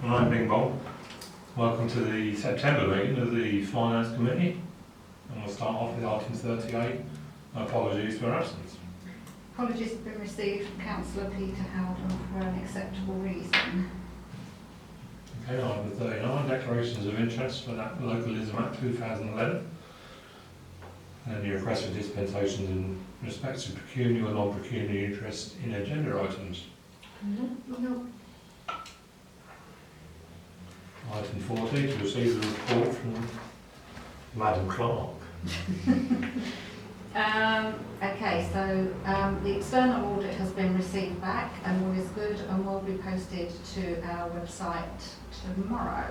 I'm Bing Bong. Welcome to the September meeting of the Finance Committee. And we'll start off with item 38, apologies for absence. Apologies have been received from Councillor Peter Howden for an acceptable reason. Okay, item 39, declarations of interest for that Localism Act 2011. And the request for dispensations in respect to pecuniary or non-pecuniary interest in agenda items. No. Item 40, to receive the report from Madam Clerk. Okay, so the external audit has been received back and all is good and will be posted to our website tomorrow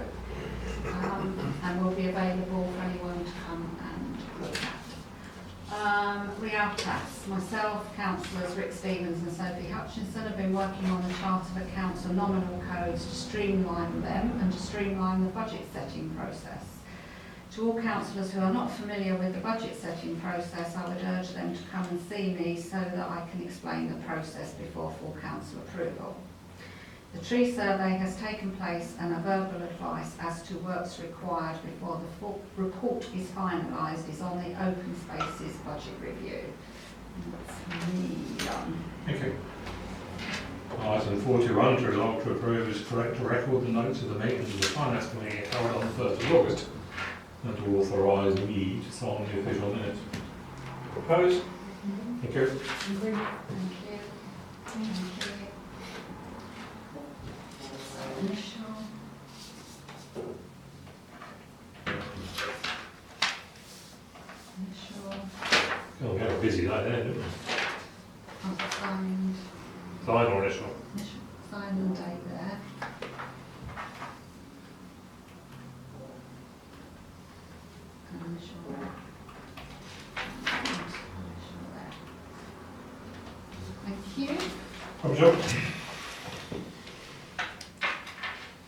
and will be available for anyone to come and look at. Realtas, myself, councillors Rick Stevens and Sophie Hutchinson have been working on the chart of accounts and nominal codes to streamline them and to streamline the budget setting process. To all councillors who are not familiar with the budget setting process, I would urge them to come and see me so that I can explain the process before full council approval. The tree survey has taken place and a verbal advice as to works required before the full report is finalised is on the open spaces budget review. That's me done. Thank you. Item 41, to resolve to approve as correct to record the notes of the meetings of the Finance Committee held on the 1st of August and to authorise me to sign the official minutes. Proposed? Thank you. Thank you. Thank you. Initial. Oh, we had a busy day there, didn't we? Signed. Sign or initial? Initial. Sign and date there. And initial there. And initial there. Thank you. Problem job.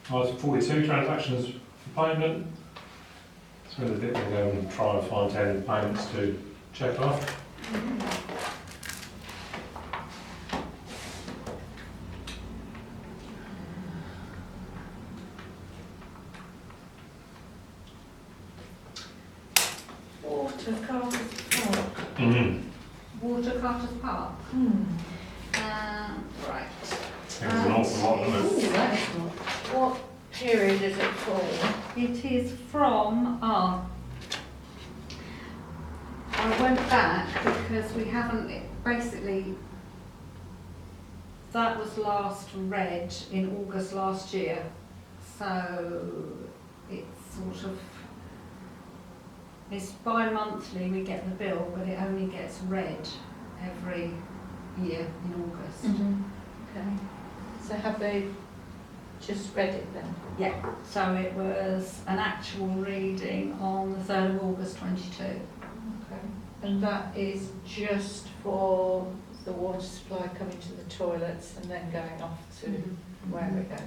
Item 42, transactions for payment. So the bit we're going to try and find 10 payments to check off. Water Carter's Park. Right. There's an awful lot, isn't it? What period is it for? It is from, I went back because we haven't, basically, that was last read in August last year. So it's sort of, it's bi-monthly we get the bill, but it only gets read every year in August. Okay. So have they just read it then? Yeah, so it was an actual reading on the 3rd of August 22. Okay. And that is just for the water supply coming to the toilets and then going off to wherever it goes?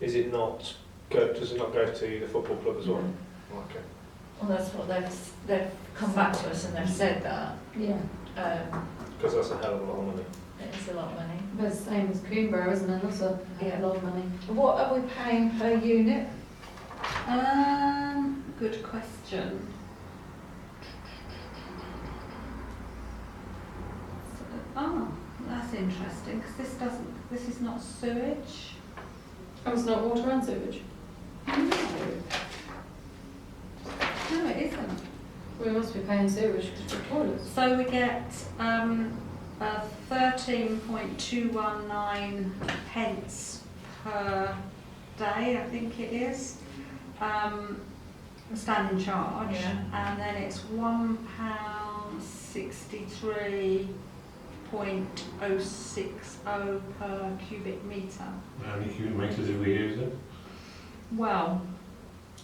Is it not does it not go to the football club as well? Okay. Well, that's what they've come back to us and they've said that. Yeah, Because that's a hell of a lot of money. It is a lot of money. but it's the same as Coomber, isn't it? That's a lot of money. What are we paying per unit? Good question. That's interesting because this is not sewage. Oh, it's not water and sewage? No, it isn't. We must be paying sewage because we're toilets. So we get 13.219 pence per day, I think it is, standing charge, Yeah. and then it's £1.63.060 per cubic metre. How many cubic metres have we used then? Well,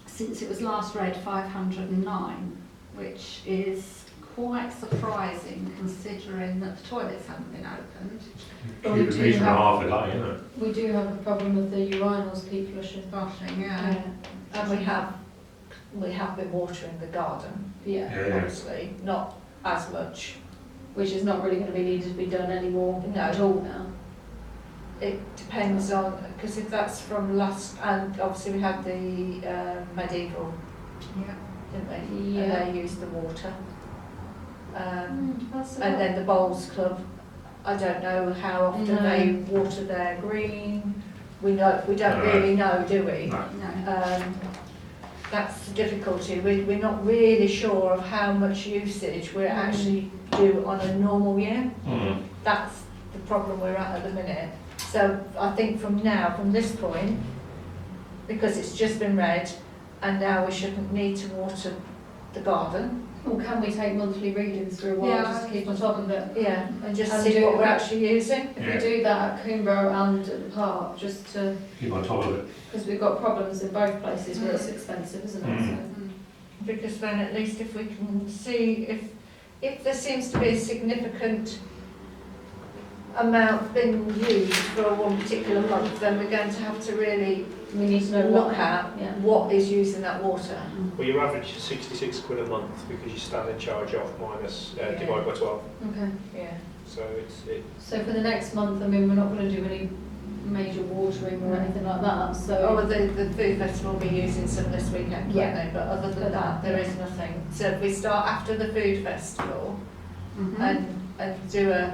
since it was last read, 509, which is quite surprising considering that the toilets haven't been opened. But we Cubic do metre and a have- half a day, isn't it? We do have a problem with the urinals keep flushing. Flushing, yeah. And we have been watering the garden, Yeah. Yeah. obviously, not as much. Which is not really going to be needed to be done anymore No. at all now. it depends on, because if that's from last, and obviously we had the medieval, Yeah. didn't we? Yeah. And they used the water. That's And then the Bowls Club, I don't know how often No. they water their green. We don't No. really know, do we? No. No. That's the difficulty. We're not really sure of how much usage we actually do on a normal year. Mm. That's the problem we're at the minute. So I think from this point, because it's just been read, and now we shouldn't need to water the garden. Or can we take monthly readings for a while, Yeah, just to keep on top of it? Yeah, and just And see do what we're that. actually using. If Yeah. we do that at Coombe and at the park, just to, Keep on top of it. because we've got problems in both places where it's expensive, isn't it? Mm. So- Because then at least if we can see if there seems to be a significant amount being used for one particular month, then we're going to have to really We need to know look what. at Yeah. what is using that water. Well, your average is 66 quid a month because you standing charge off minus Yeah. divide by 12. Okay. Yeah. So it So for the next month, I mean, we're not going to do any major watering or anything like that, Oh, so. well, the food festival will be using some this weekend, won't Yeah. they? But other than that, there is nothing. So if we start after the food festival Mhm. and do a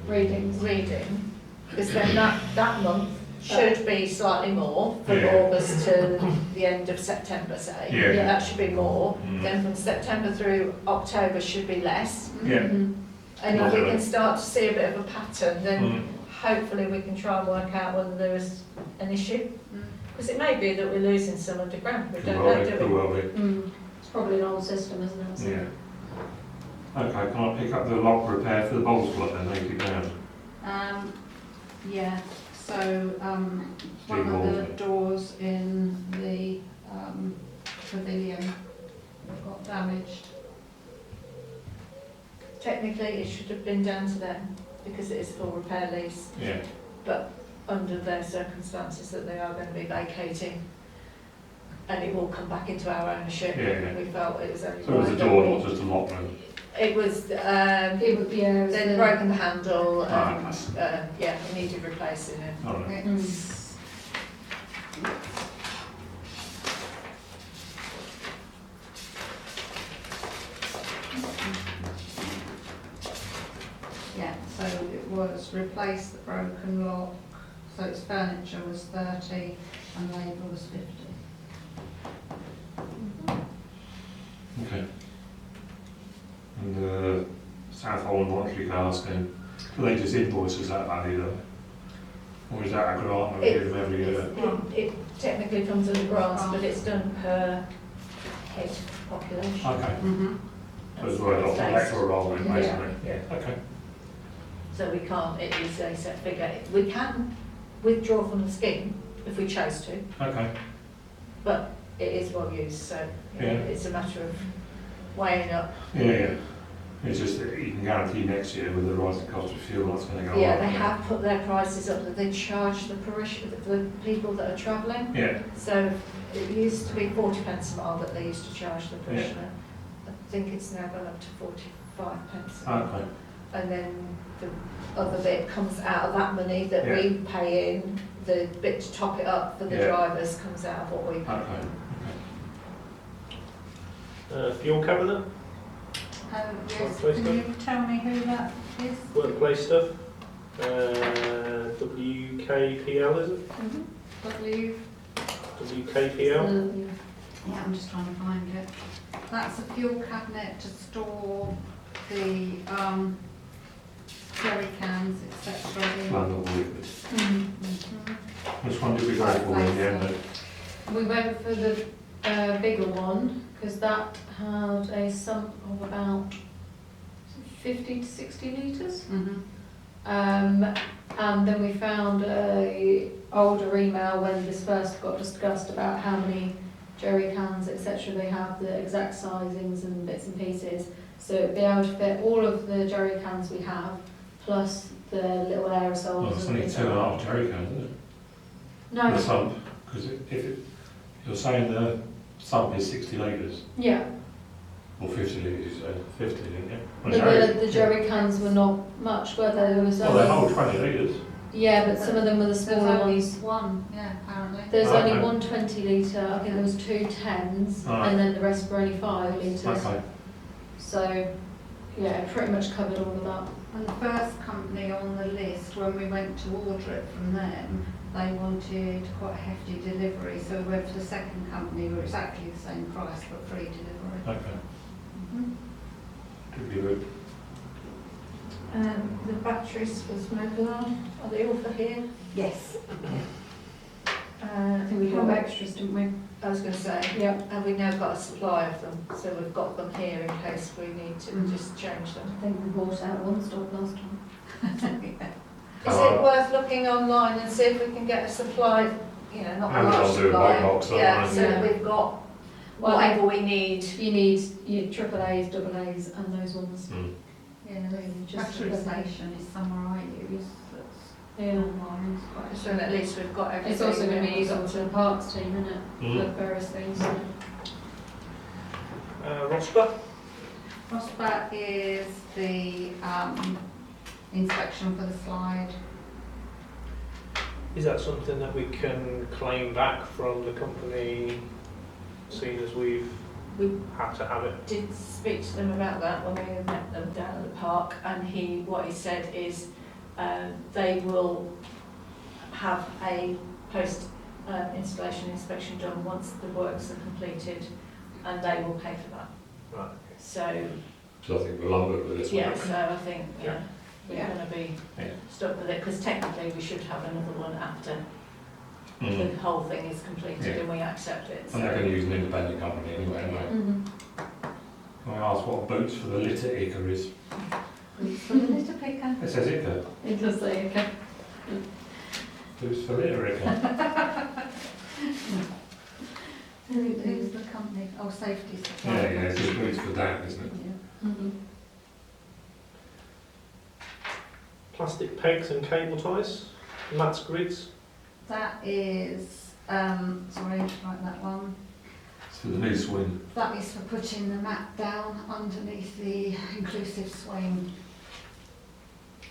Readings. reading, because then that month should be slightly more from Yeah. August to the end of September, say. Yeah. That should be more. Mm. Then from September through October should be less. Yeah. Mhm. And if we Lovely. can start to see a bit of a pattern, then Mm. hopefully we can try and work out whether there is an issue. Mm. Because it may be that we're losing some underground, we Could don't well know, be, do could we? well be. It's probably an old system, isn't it? So- Yeah. Okay, can I pick up the lock repair for the Bowls Club then, £80? Yeah, so, one Steve of the Walton. doors in the, pavilion got damaged. Technically, it should have been down to them, because it is full repair lease, Yeah. but under their circumstances that they are going to be vacating, and it will come back into our ownership. Yeah, yeah. We felt it was only So it was a right that door, we- not just a lock then? It was, It would be, they'd broken the handle, Ah, and, nice. yeah, it needed replacing it. All right. It's, yeah, so it was replace the broken lock, so its furniture was 30 and labour was 50. Okay. And the South Holland Voluntary Car Scheme, do they just invoice us that value though? Or is that a grant that we give them every year? It technically comes under grants, but it's done per head population. Okay, Mm-hmm. so it's worth off the electoral roll then, basically? Yeah. Okay. So we can't, it is a set figure. We can withdraw from the scheme if we chose to, Okay, but it is well used, so you know, Yeah. it's a matter of weighing up. yeah. It's just that you can guarantee next year with the rising cost of fuel, that's going to go up. Yeah, they have put their prices up, that they charge the people that are travelling. Yeah, So it used to be 40 pence a mile that they used to charge the parishioner. I think it's now gone up to 45 pence a mile. okay, And then the other bit comes out of that money that we pay in, the bit to top it up for the Yeah. drivers comes out of what we pay. okay. fuel cabinet, Yes, Workplace can you tell me who that is? workplace stuff, WKPL is it? W? WKPL? Yeah, I'm just trying to find it. That's a fuel cabinet to store the, jerry cans, etc. in. Land of liquid. Mhm. Which one did we go for in the end then? We went for the bigger one, because that had a sump of about 50 to 60 litres. Mhm. And then we found a older email when this first got discussed about how many jerry cans, etc. they have, the exact sizings and bits and pieces. So it'd be able to fit all of the jerry cans we have, plus the little aerosols. Well, it's and only things 2.5 jerry cans, isn't it? No, The sump, because you're saying the sump is 60 litres, yeah. or 50 litres, you said, 50, didn't you? On But jerry. the jerry cans were not much, were they? There was Well, they only- hold 20 litres. Yeah, but some of them were the There's smaller only ones. one, yeah, apparently. There's Oh, only okay. 120 litre, I think there was 2 10s, Right. and then the rest were only 5 litres. Okay. So, yeah, pretty much covered all of that. And the first company on the list, when we went to order it from them, they wanted quite a hefty delivery, so we went for the second company where it's exactly the same price but free delivery. Okay. Mhm. Could be good. The batteries for smoke alarm, are they all for here? Yes. I think we how got much- extras, didn't we? I was going to say, Yep. have we now got a supply of them? So we've got them here in case we need to Mm. just change them. I think we bought out one stock last time. Is it worth looking online and see if we can get a supply, you know, not a large Amazon do a supply? white box, don't Yeah, they? so that we've got Well, whatever we need. You need your AAAs, AAs, and those ones. Mm. Yeah, the Just battery for- station is somewhere I use that's Yeah. online. It's quite So at least we've got everything. It's also going to be we've useful got to the parks team, isn't it? Mm. For various things. Rosper? Prosper is the inspection for the slide. Is that something that we can claim back from the company, seeing as we've We had to have it? did speak to them about that when we met them down at the park, and what he said is they will have a post installation inspection done once the works are completed, and they will pay for that. Right. So So I think we're lumbered with this yeah, one. so I think Yeah. we're Yeah. going to be Yeah. stuck with it, because technically we should have another one after Mm. the whole thing is completed Yeah. and we accept it. And they're So going to use an independent company anyway, aren't they? Mm-hmm. Can I ask what boots for the litter Ica is? For the litter picker. It says Ica. It does say, okay. Boots for litter Ica. Who's the company? Oh, Safety Supply. Yeah, yeah, it's just boots for Dan, isn't it? Yeah. Mm-hmm. Plastic pegs and cable ties, Matt's grids. That is, sorry, write that one. It's for the new swing. That is for putting the mat down underneath the inclusive swing.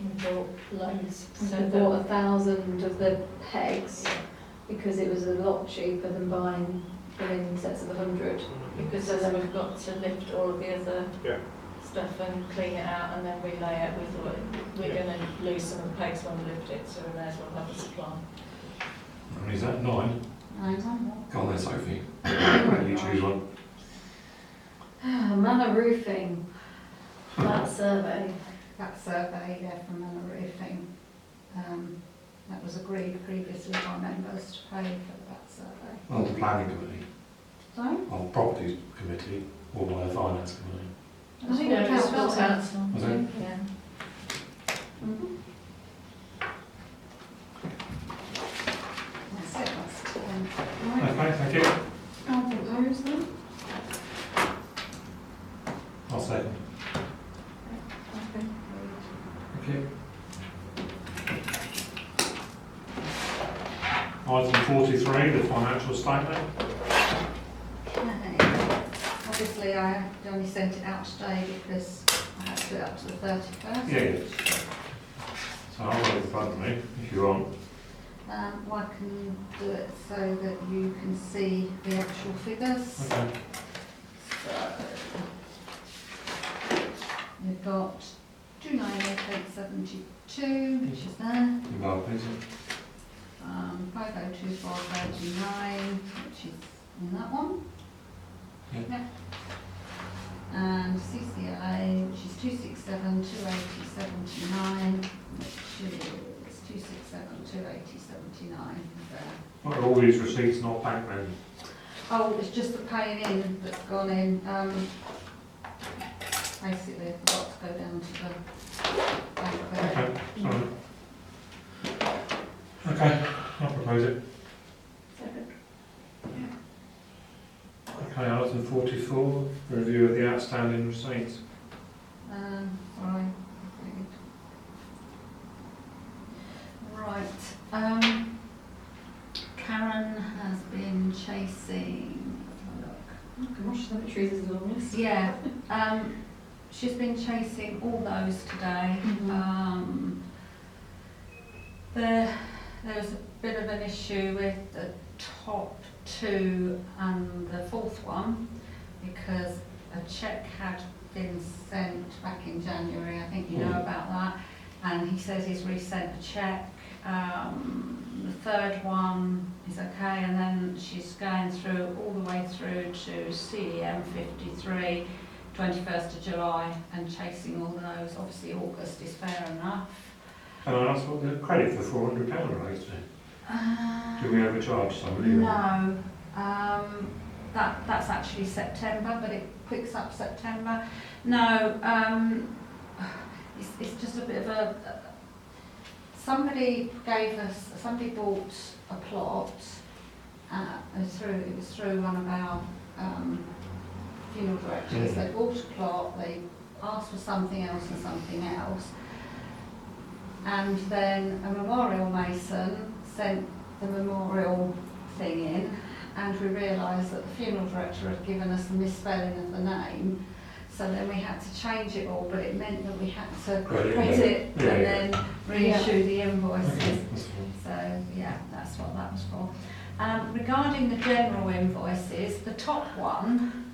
we bought loads. So So we bought 1,000 of the pegs because it was a lot cheaper than buying in sets of 100. because then we've got to lift all of the other Yeah. stuff and clean it out and then relay it. We thought we're Yeah. going to lose some of the pegs when we lift it, so we may as well have a supply. And is that 9? Go on then, Sophie. You choose one. Manor roofing. That survey. That survey there from Manor Roofing, that was agreed previously by members to pay for that survey. On the planning committee, Sorry? on properties committee, or by the finance committee. I think Yeah, it it's was full council. council. Was it? Yeah. Mhm. That's it, that's 10. Right. Okay, thank you. I'll propose them. I'll second. Okay. Thank you. Item 43, the financial statement. Okay. Obviously, I only sent it out today because I had to do it up to the 31st. Yeah. So I'll got it in front of me, if you want. Well, I can do it so that you can see the actual figures. Okay. So, we've got 298,872, which is there. You got a please. 502439, which is in that one. Yeah. Yep. And CCLA, which is 267,280.79, which is 267,280.79 there. What are all these receipts not bank then? Oh, it's just the paying in that's gone in. Basically, I've got to go down to the bank there. Okay, sorry. Okay, I'll propose it. Second. Okay, item 44, review of the outstanding receipts. Sorry. Right. Karen has been chasing. Oh gosh, that trees is a long list. Yeah. She's been chasing all those today. Mhm. There was a bit of an issue with the top two and the fourth one because a cheque had been sent back in January. I think you know about that. And he says he's resent a cheque. The third one is okay, and then she's going through all the way through to CEM 53, 21st of July, and chasing all those. Obviously August is fair enough. Can I ask what the credit for £400 relates to? Do we overcharge somebody? No, that's actually September, but it picks up September. No, it's just a bit of a. Somebody bought a plot. It was through one of our funeral directors. They bought a plot. They asked for something else and something else. And then a memorial mason sent the memorial thing in, and we realised that the funeral director had given us the misspelling of the name, so then we had to change it all, but it meant that we had to credit and then reissue the invoices. So yeah, that's what that was for. Regarding the general invoices, the top one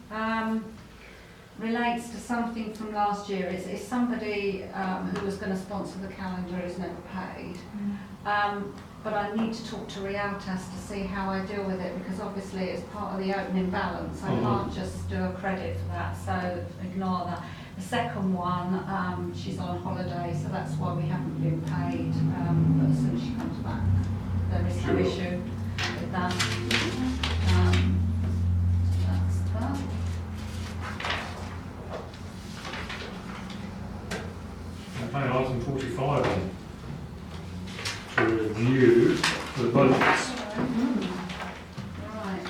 relates to something from last year. It's somebody who was going to sponsor the calendar who's never paid. But I need to talk to Rialtas to see how I deal with it, because obviously it's part of the opening balance. I can't just do a credit for that, so ignore that. The second one, she's on holiday, so that's why we haven't been paid. But as soon as she comes back, there is no issue with that. That's that. Okay, item 45 then. To review the budgets. Right.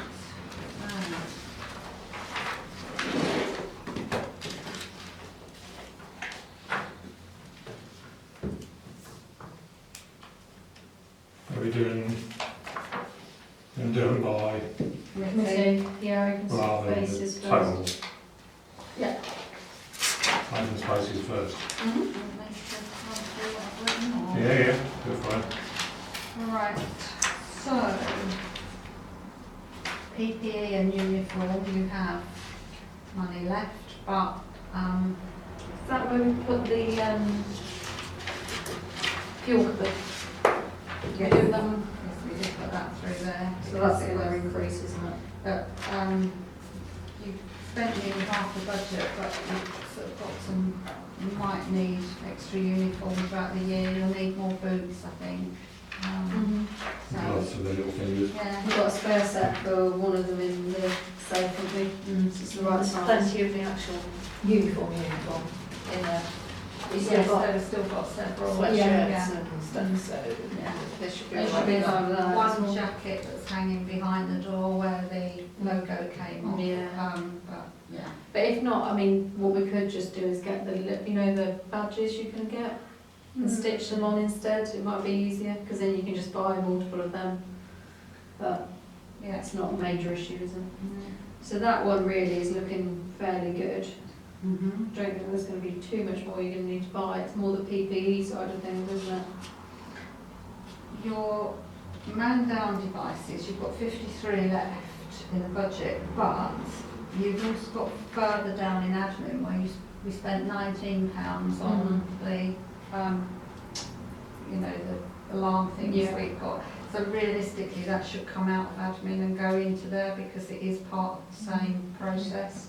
Are we doing them by Committee, yeah, open rather than spaces the first. total? Yeah. Open spaces first. Mm-hmm. Yeah, go for it. Right, so PPE and uniform, you have money left, but Is that where we put the fuel cupboard? yes, Do them, yes, we did put that through there. so that's the other increase, isn't it? But you spent nearly half the budget, but you've sort of got some, you might need extra uniform throughout the year. You'll need more boots, I think. So, Lots of the little fingers. yeah. We've got a spare set for one of them in the safe, haven't we? So it's the right There's size. plenty of the actual uniform in there. Yes, You've got they've still got several. sweatshirts Yeah. and stuff, so Yeah. there should be There a should be lot. time with that. One jacket that's hanging behind the door where the logo came off. Yeah. But yeah. But if not, I mean, what we could just do is get the, the badges you can get and stitch them on instead. It might be easier, because then you can just buy multiple of them. But Yeah. it's not a major issue, is it? So that one really is looking fairly good. Mm-hmm. I don't think there's going to be too much more you're going to need to buy. It's more the PPE side of things, isn't it? Your man down devices, you've got 53 left in the budget, but you've also got further down in admin where we spent £19 on the the alarm things we've got. So realistically, that should come out of admin and go into there because it is part of the same process.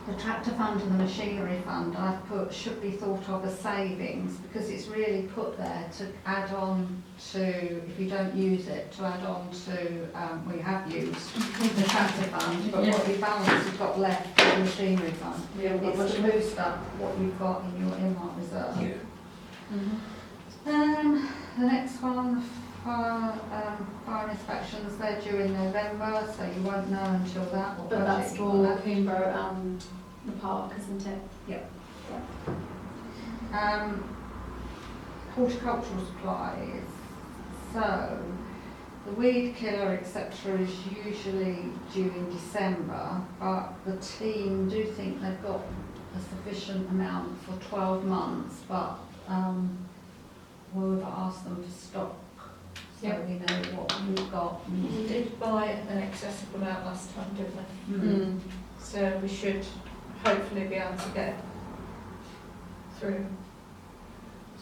The tractor fund and the machinery fund I've put should be thought of as savings because it's really put there to add on to, if you don't use it, to add on to, we have used the tractor fund, but what the balance you've got left for the machinery fund. It's to boost up what you've got in your earmark reserve. Yeah. The next one, fire inspections, they're due in November, so you won't know until that. But that's for Coombe and the park, isn't it? Horticultural supplies. So the weed killer, etc., is usually due in December, but the team do think they've got a sufficient amount for 12 months, but we've asked them for stock, so Yeah. we know what we've got. We did buy an excessive amount last time, didn't we? Mm. So we should hopefully be able to get through.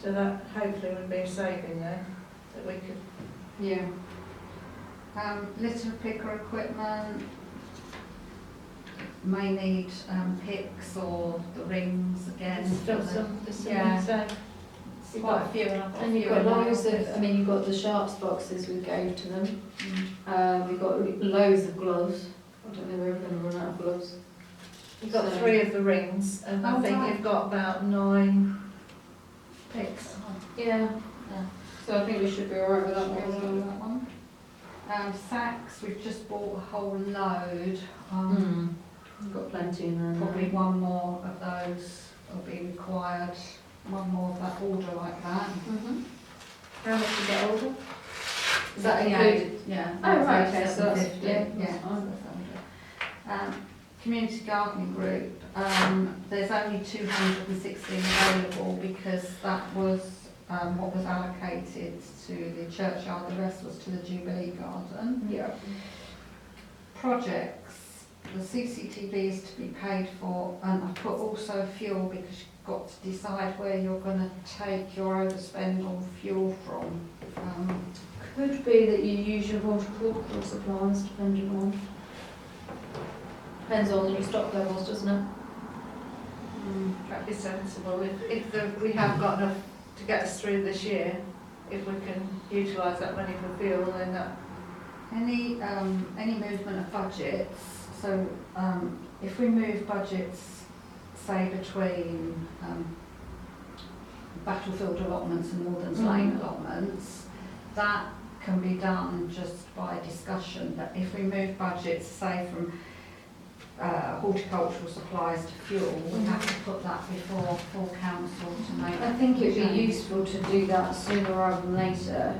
So that hopefully would be a saving there, that we could. Yeah. Litter picker equipment, may need picks or the rings again. There's some, Yeah. so It's quite a few, and I've got a And few you've got in my loads of, office. I mean, you've got the sharps boxes we gave to them. Mm. We've got loads of gloves. I don't know if we're ever going to run out of gloves. you've got So- 3 of the rings, and I Oh, think right. you've got about 9 picks. Yeah. So I think we should be alright with that We'll one. do that one. Sacks, we've just bought a whole load. We've got plenty in there. Probably one more of those will be required. One more of that order like that. Mm-hmm. How much is that order? Is that Yeah. included? Yeah. Oh, right, okay, so that's, 750, yeah, yeah. that's fine. Community gardening group, there's only 216 available because that was what was allocated to the churchyard, the rest was to the Jubilee Garden. Yeah. Projects, the CCTV is to be paid for, and I've put also fuel because you've got to decide where you're going to take your overspend on fuel from. Could be that you use your horticultural supplies, depending on. Depends on your stock levels, doesn't it? That'd be sensible, if we have got enough to get us through this year, if we can utilise that money for fuel, then that. Any movement of budgets, so if we move budgets, say between Battlefield allotments and Northern's Lane allotments, that can be done just by discussion. But if we move budgets, say from horticultural supplies to fuel, we have to put that before full council to make. I think it'd be change. useful to do that sooner rather than later,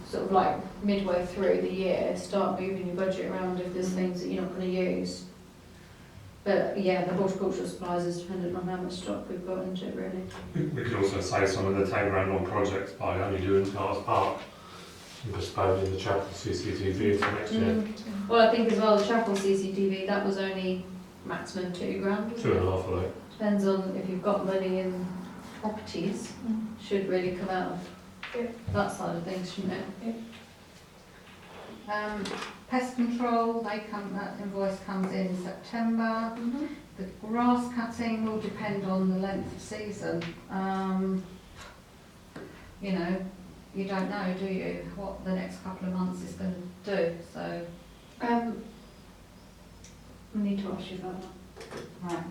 sort of like midway through the year, start moving your budget around if there's things that you're not going to use. But yeah, the horticultural supplies is dependent on how much stock we've got into it, really. We could also save some of the 10 grand on projects by only doing Cars Park and postponing the chapel CCTV until next year. Well, I think as well, the chapel CCTV, that was only maximum 2 grand. wasn't it? 2.5 of it. Depends on if you've got money in properties, should really come out of that side of things, shouldn't it? Pest control, that invoice comes in September. The grass cutting will depend on the length of season. You know, you don't know, do you, what the next couple of months is going to do, so. We need to ask you about that. Right.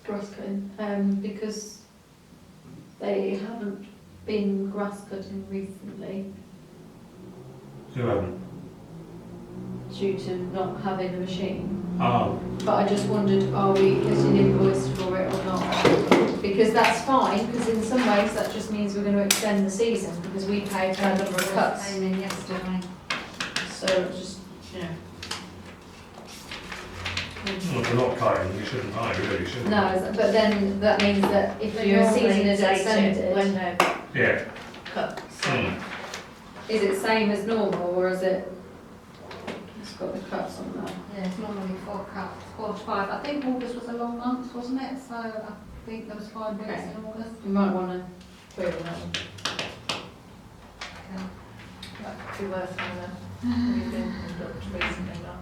Grass cutting, because they haven't been grass cutting recently Who haven't? due to not having a machine. Oh, But I just wondered, are we getting invoiced for it or not? Because that's fine, because in some ways that just means we're going to extend the season because we paid for a number of cuts. Came in yesterday. So it's just, you know. well, if we're not cutting, we shouldn't pay, really, should we? No, but then that means that if They your normally season is date it extended, when they're Yeah. cut, so. is it same as normal or is it, it's got the cuts on there? Yeah, it's normally 4 cuts, 4 to 5. I think August was a long month, wasn't it? So I think there was 5 weeks Okay. in August. You might want to query that one. Yeah. That'd be worth having we've been looked recently now.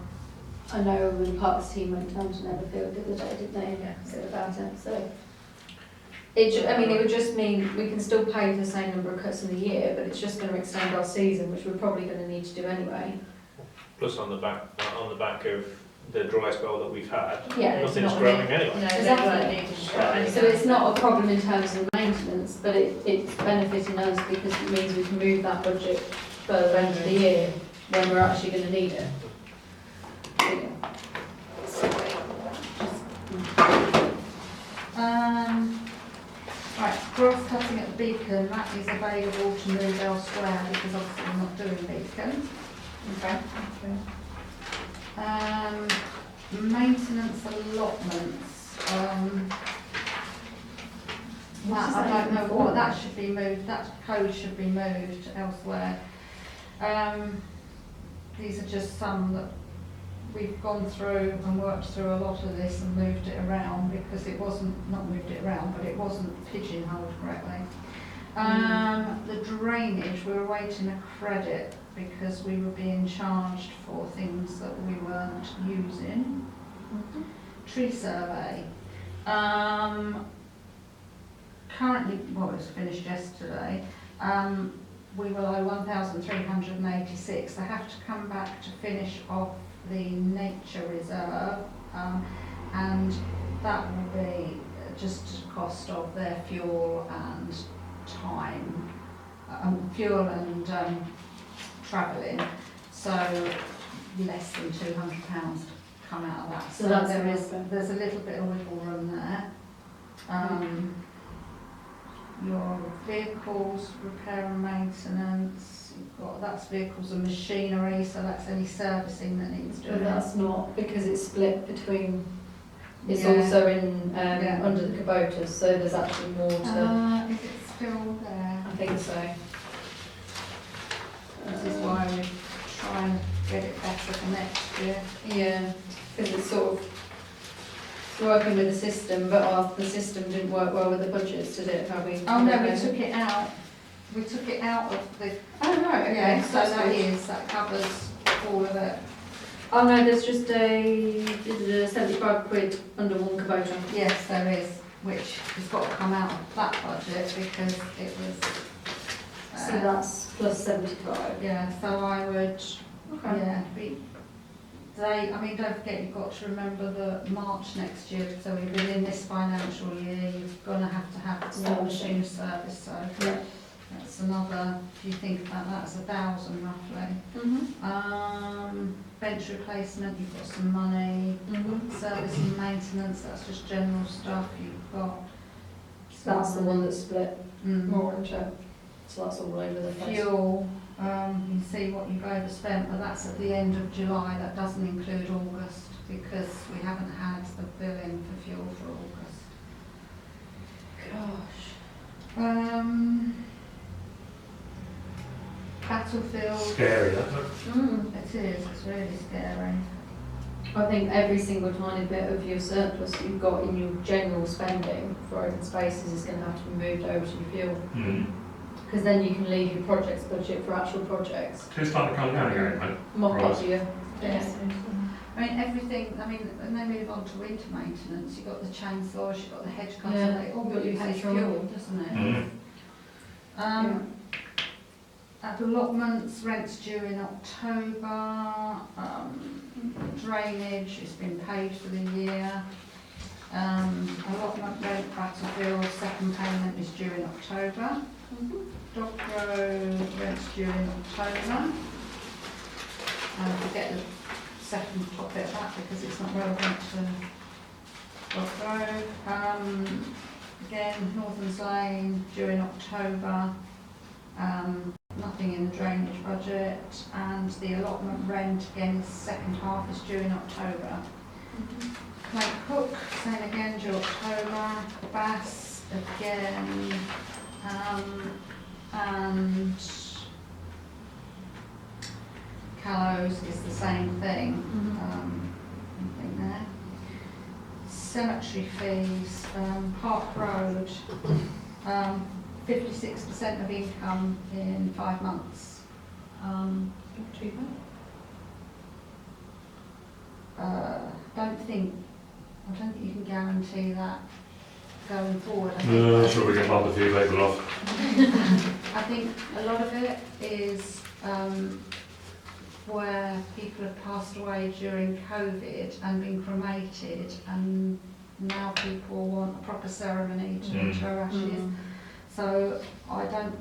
I know the parks team went down to Netherfield the other day, didn't they? Yeah. Said about it, so. It would just mean we can still pay for the same number of cuts in the year, but it's just going to extend our season, which we're probably going to need to do anyway. Plus on the back of the dry spell that we've had, Yeah, It's nothing's not growing really- anyway. No, they Exactly. weren't needing to cut any So it's not a problem in terms of maintenance, but it's benefiting us because it means we can move that budget further into the year when we're actually going to need it. Right, grass cutting at the Beacon, that is available to move elsewhere because obviously we're not doing Beacon. Okay. Maintenance allotments, That, I don't know what, that should be moved, that code should be moved elsewhere. These are just some that we've gone through and worked through a lot of this and moved it around because it wasn't, not moved it around, but it wasn't pigeonholed correctly. The drainage, we were waiting a credit because we were being charged for things that we weren't using. Tree survey. Currently, well, it was finished yesterday. We will owe 1,386. They have to come back to finish off the nature reserve, and that will be just a cost of their fuel and time, fuel and travelling. So less than £200 come out of that. So that's there's a little bit of wiggle room there. Your vehicles, repair and maintenance, you've got, that's vehicles and machinery, so that's any servicing that needs doing. But that's not, because it's split between, it's Yeah. also in, Yeah. under the Kubotas, so there's actually more to, Is it still there? I think so. This is why we try and get it better for next year. Yeah, because it's sort of working with the system, but the system didn't work well with the budgets, did it? How we? Oh no, we took it out. We took it out of the. Oh right, okay. Yeah, so that's that good. that covers all of it. Oh no, there's just a 75 quid under one Kubota. Yes, there is, which has got to come out of that budget because it was. So that's plus 75. Yeah, so I would. Okay. Yeah, I mean, don't forget, you've got to remember that March next year, so within this financial year, you're going to have Servicing. machine service, so Yeah. that's another, if you think about that, it's 1,000 roughly. Bench replacement, you've got some money. Service and maintenance, that's just general stuff, you've got. That's the one that's split Mm. more into, so that's all over the place. Fuel, you can see what you've overspent, but that's at the end of July, that doesn't include August, because we haven't had the billing for fuel for August. Gosh. Battlefield, Scary, isn't it? it is, it's really scary. I think every single tiny bit of your surplus you've got in your general spending for open spaces is going to have to be moved over to your fuel. Because then you can leave your projects budget for actual projects. It's starting to come down again, mate. Mock Right. up your, Yes. I mean, everything, I mean, when they move on to winter maintenance, you've got the chainsaws, you've got the hedge cutter, Yeah, they all you've got your use petrol. fuel, doesn't it? Allotments, rents due in October, drainage, it's been paid for the year. Allotment rent, Battlefield, second payment is due in October. Dock Road, rent's due in October. Forget the second top bit of that because it's not relevant to Dock Road. Again, Northern's Lane, due in October. Nothing in the drainage budget, and the allotment rent again, second half is due in October. Clay Cook, same again, due October. Bass again, and Callows is the same thing. Anything there. Cemetery fees, Park Road. 56% of income in 5 months. not too I don't think you can guarantee that going forward. No, sure we can bump a few people off. I think a lot of it is where people have passed away during COVID and been cremated, and now people want a proper ceremony to inter ashes. So I don't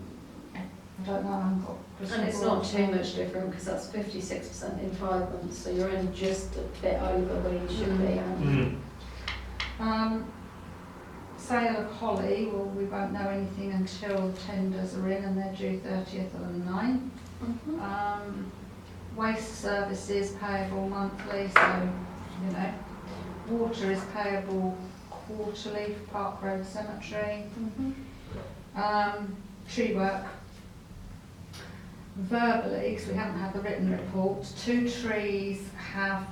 know. I've got crystal And it's ball. not too much different because that's 56% in 5 months, so you're in just a bit over where you should be. Sale of Holly, well, we won't know anything until the tenders are in, and they're due 30th of the 9th. Waste services payable monthly, so, you know, water is payable quarterly for Park Road Cemetery. Mhm. Tree work. Verbally, because we haven't had the written report, 2 trees have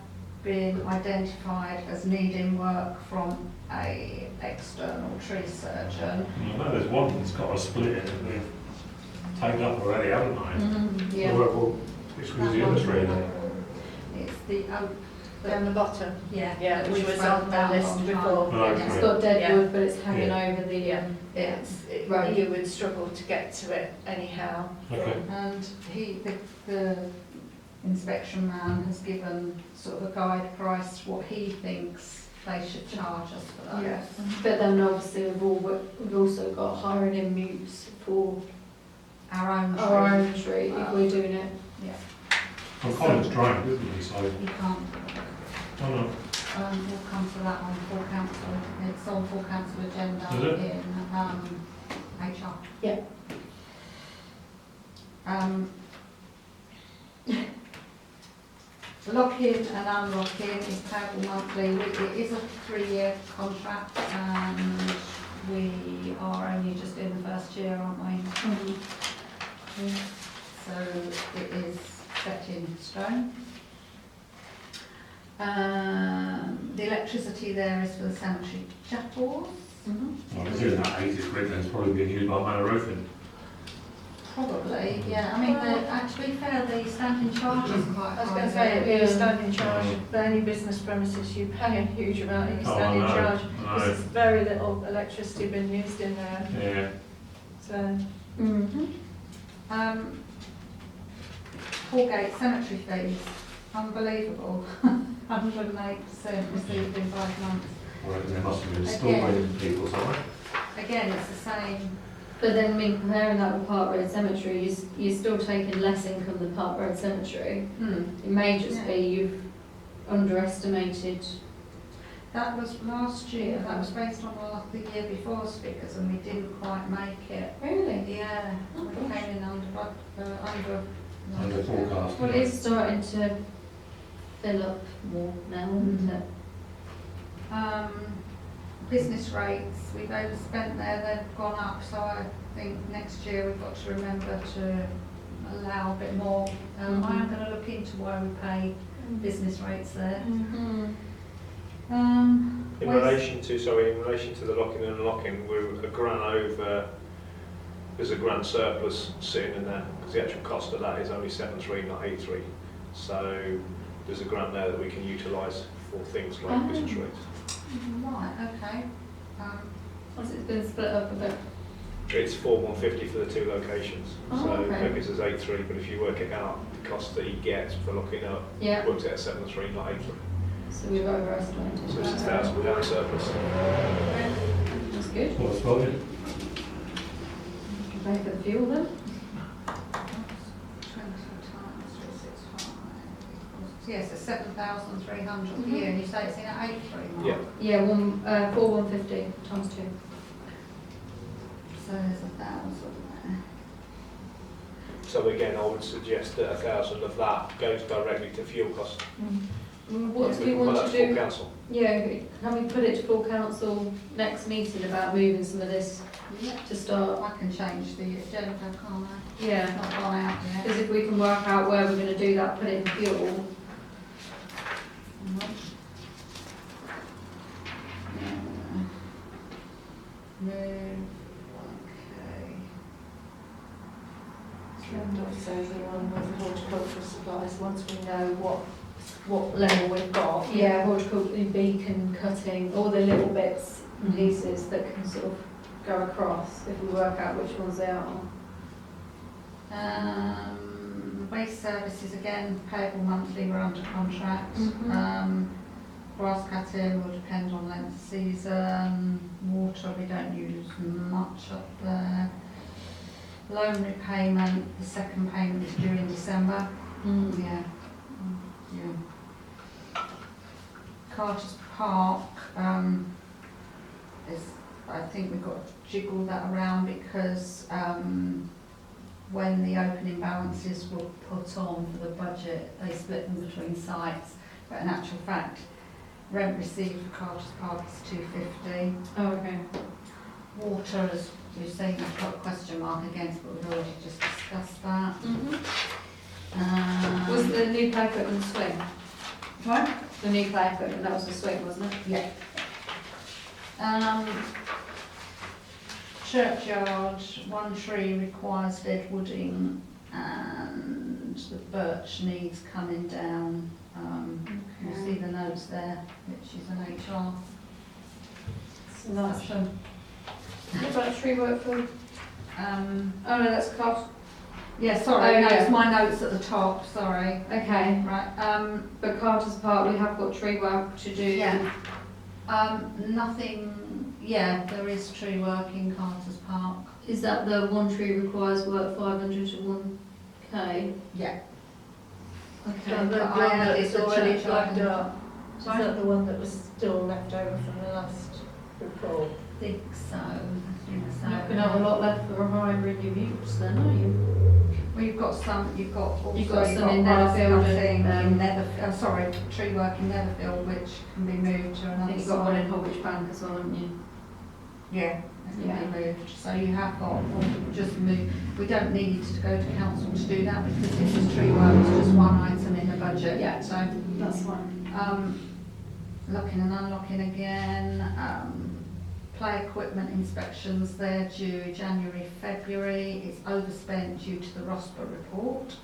been identified as needing work from a external tree surgeon. I know there's one that's got a split in it that we've taken up already, haven't I? Mhm, yeah. Well, which was the other tree then? It's the oak. Down the bottom. Yeah. Yeah, that which we was spoke on the about list long time. before. Oh, It's okay. got dead Yeah. wood, but it's hanging Yeah. over the, Right. You would struggle to get to it anyhow. Okay. And the inspection man has given sort of a guide price, what he thinks they should charge us for those. Yeah. but then obviously we've also got hiring in mutes for Our own tree. our own tree if we're doing it. Well, Colin's trying, isn't he, so, You can't, oh no, we'll come to that on full council, it's on full council agenda Is it? in, HR. Yeah. Lock-in and unlock-in is payable monthly. It is a 3-year contract and we are only just in the first year, aren't we? So it is set in stone. The electricity there is for the cemetery chapels. Mhm. well, considering that 80 quid, then it's probably being used by Manor Roofing. Probably, yeah. I mean, to be fair, the standing charge is quite high. I was going to say, if you Yeah. stand in charge for any business premises, you pay a huge amount if you Oh, stand in I know, charge. I know. There's very little electricity being used in there, Yeah. so. Mhm. Hallgate cemetery fees, unbelievable. 108% received in 5 months. I reckon there must have been Again. storing people somewhere. Again, it's the same. But then, I mean, comparing that with Park Road Cemetery, you're still taking less income than Park Road Cemetery. It may just be you've underestimated. That was last year, that was based on the year before's figures and we didn't quite make it. Really? Yeah, Oh, we gosh. came in under. Under forecast. Well, it is starting to fill up more now, isn't it? Business rates, we've overspent there, they've gone up, so I think next year we've got to remember to allow a bit more. I am going to look into why we pay business rates there. Mhm. In relation to the locking and unlocking, we're a grand over, there's a grand surplus sitting in there, because the actual cost of that is only 7.3, not 8.3. So there's a grand there that we can utilise for things like business rates. Right, okay. Has it been split up a bit? It's 4,150 for the 2 locations, Oh, so okay. that gives us 8.3, but if you work it out, the cost that he gets for locking up Yeah. works out at 7.3, not 8.3. So we've overestimated. So it's a £1,000 surplus. That's good. Well, I suppose it. Pay for the fuel then? 20 times 365 equals, yes, it's 7,300 a year, and you say it's in at 8.3 mark? Yeah. Yeah, 4,150 times 2. So there's 1,000 there. So again, I would suggest that 1,000 of that goes directly to fuel costs. What do we Well, want that's to full do? council. Yeah, can we put it to full council next meeting about moving some of this Yeah. to start? I can change the agenda, can't I? It's Yeah, not gone out yet. because if we can work out where we're going to do that, put it in fuel. Move, okay. And also the one with horticultural supplies, once we know what level we've got. Yeah, horticultural beacon cutting, all the little bits and pieces that can sort of go across if we work out which ones they are. Waste services, again, payable monthly, we're under contract. Mhm. Grass cutting will depend on length of season. Water, we don't use much up there. Loan repayment, the second payment is due in December. Yeah. Yeah. Carter's Park, I think we've got to jiggle that around because when the opening balances were put on for the budget, they split them between sites. But in actual fact, Rent received for Carter's Park is 250. Oh, okay. Water, as we've seen, I've got a question mark against, but we've already just discussed that. Was the new play equipment swing? Right? The new play equipment, that was the swing, wasn't it? Yeah. Churchyard, one tree requires dead wooding and the birch needs coming down. You see the notes there, which is an HR So that's, discussion. what about tree work for, Um, oh no, that's cost. yeah, sorry, Oh, no, yeah. it's my notes at the top, sorry. Okay, Right, but Carter's Park, we have got tree work to do. yeah. Nothing, yeah, there is tree work in Carter's Park. Is that the one tree requires work 500 to 1k? Yeah. So Okay. the But one I added that's the already church flagged item. up, is that the one that was still left over from the last report? I think so, Not gonna have a lot left for a hybrid use then, are you? Well, you've got some, you've got also, You've got some in grass Netherfield cutting and, in Netherfield, sorry, tree work in Netherfield, which can be moved to I another think you've got one in site. Holwich Bank as well, haven't you? Yeah, it Yeah. can be moved, so you have got, just move, we don't need to go to council to do that because this is tree work, it's just one item in the budget. Yeah. So, That's fine. locking and unlocking again, play equipment inspections, they're due January, February, it's overspent due to the ROSPA report.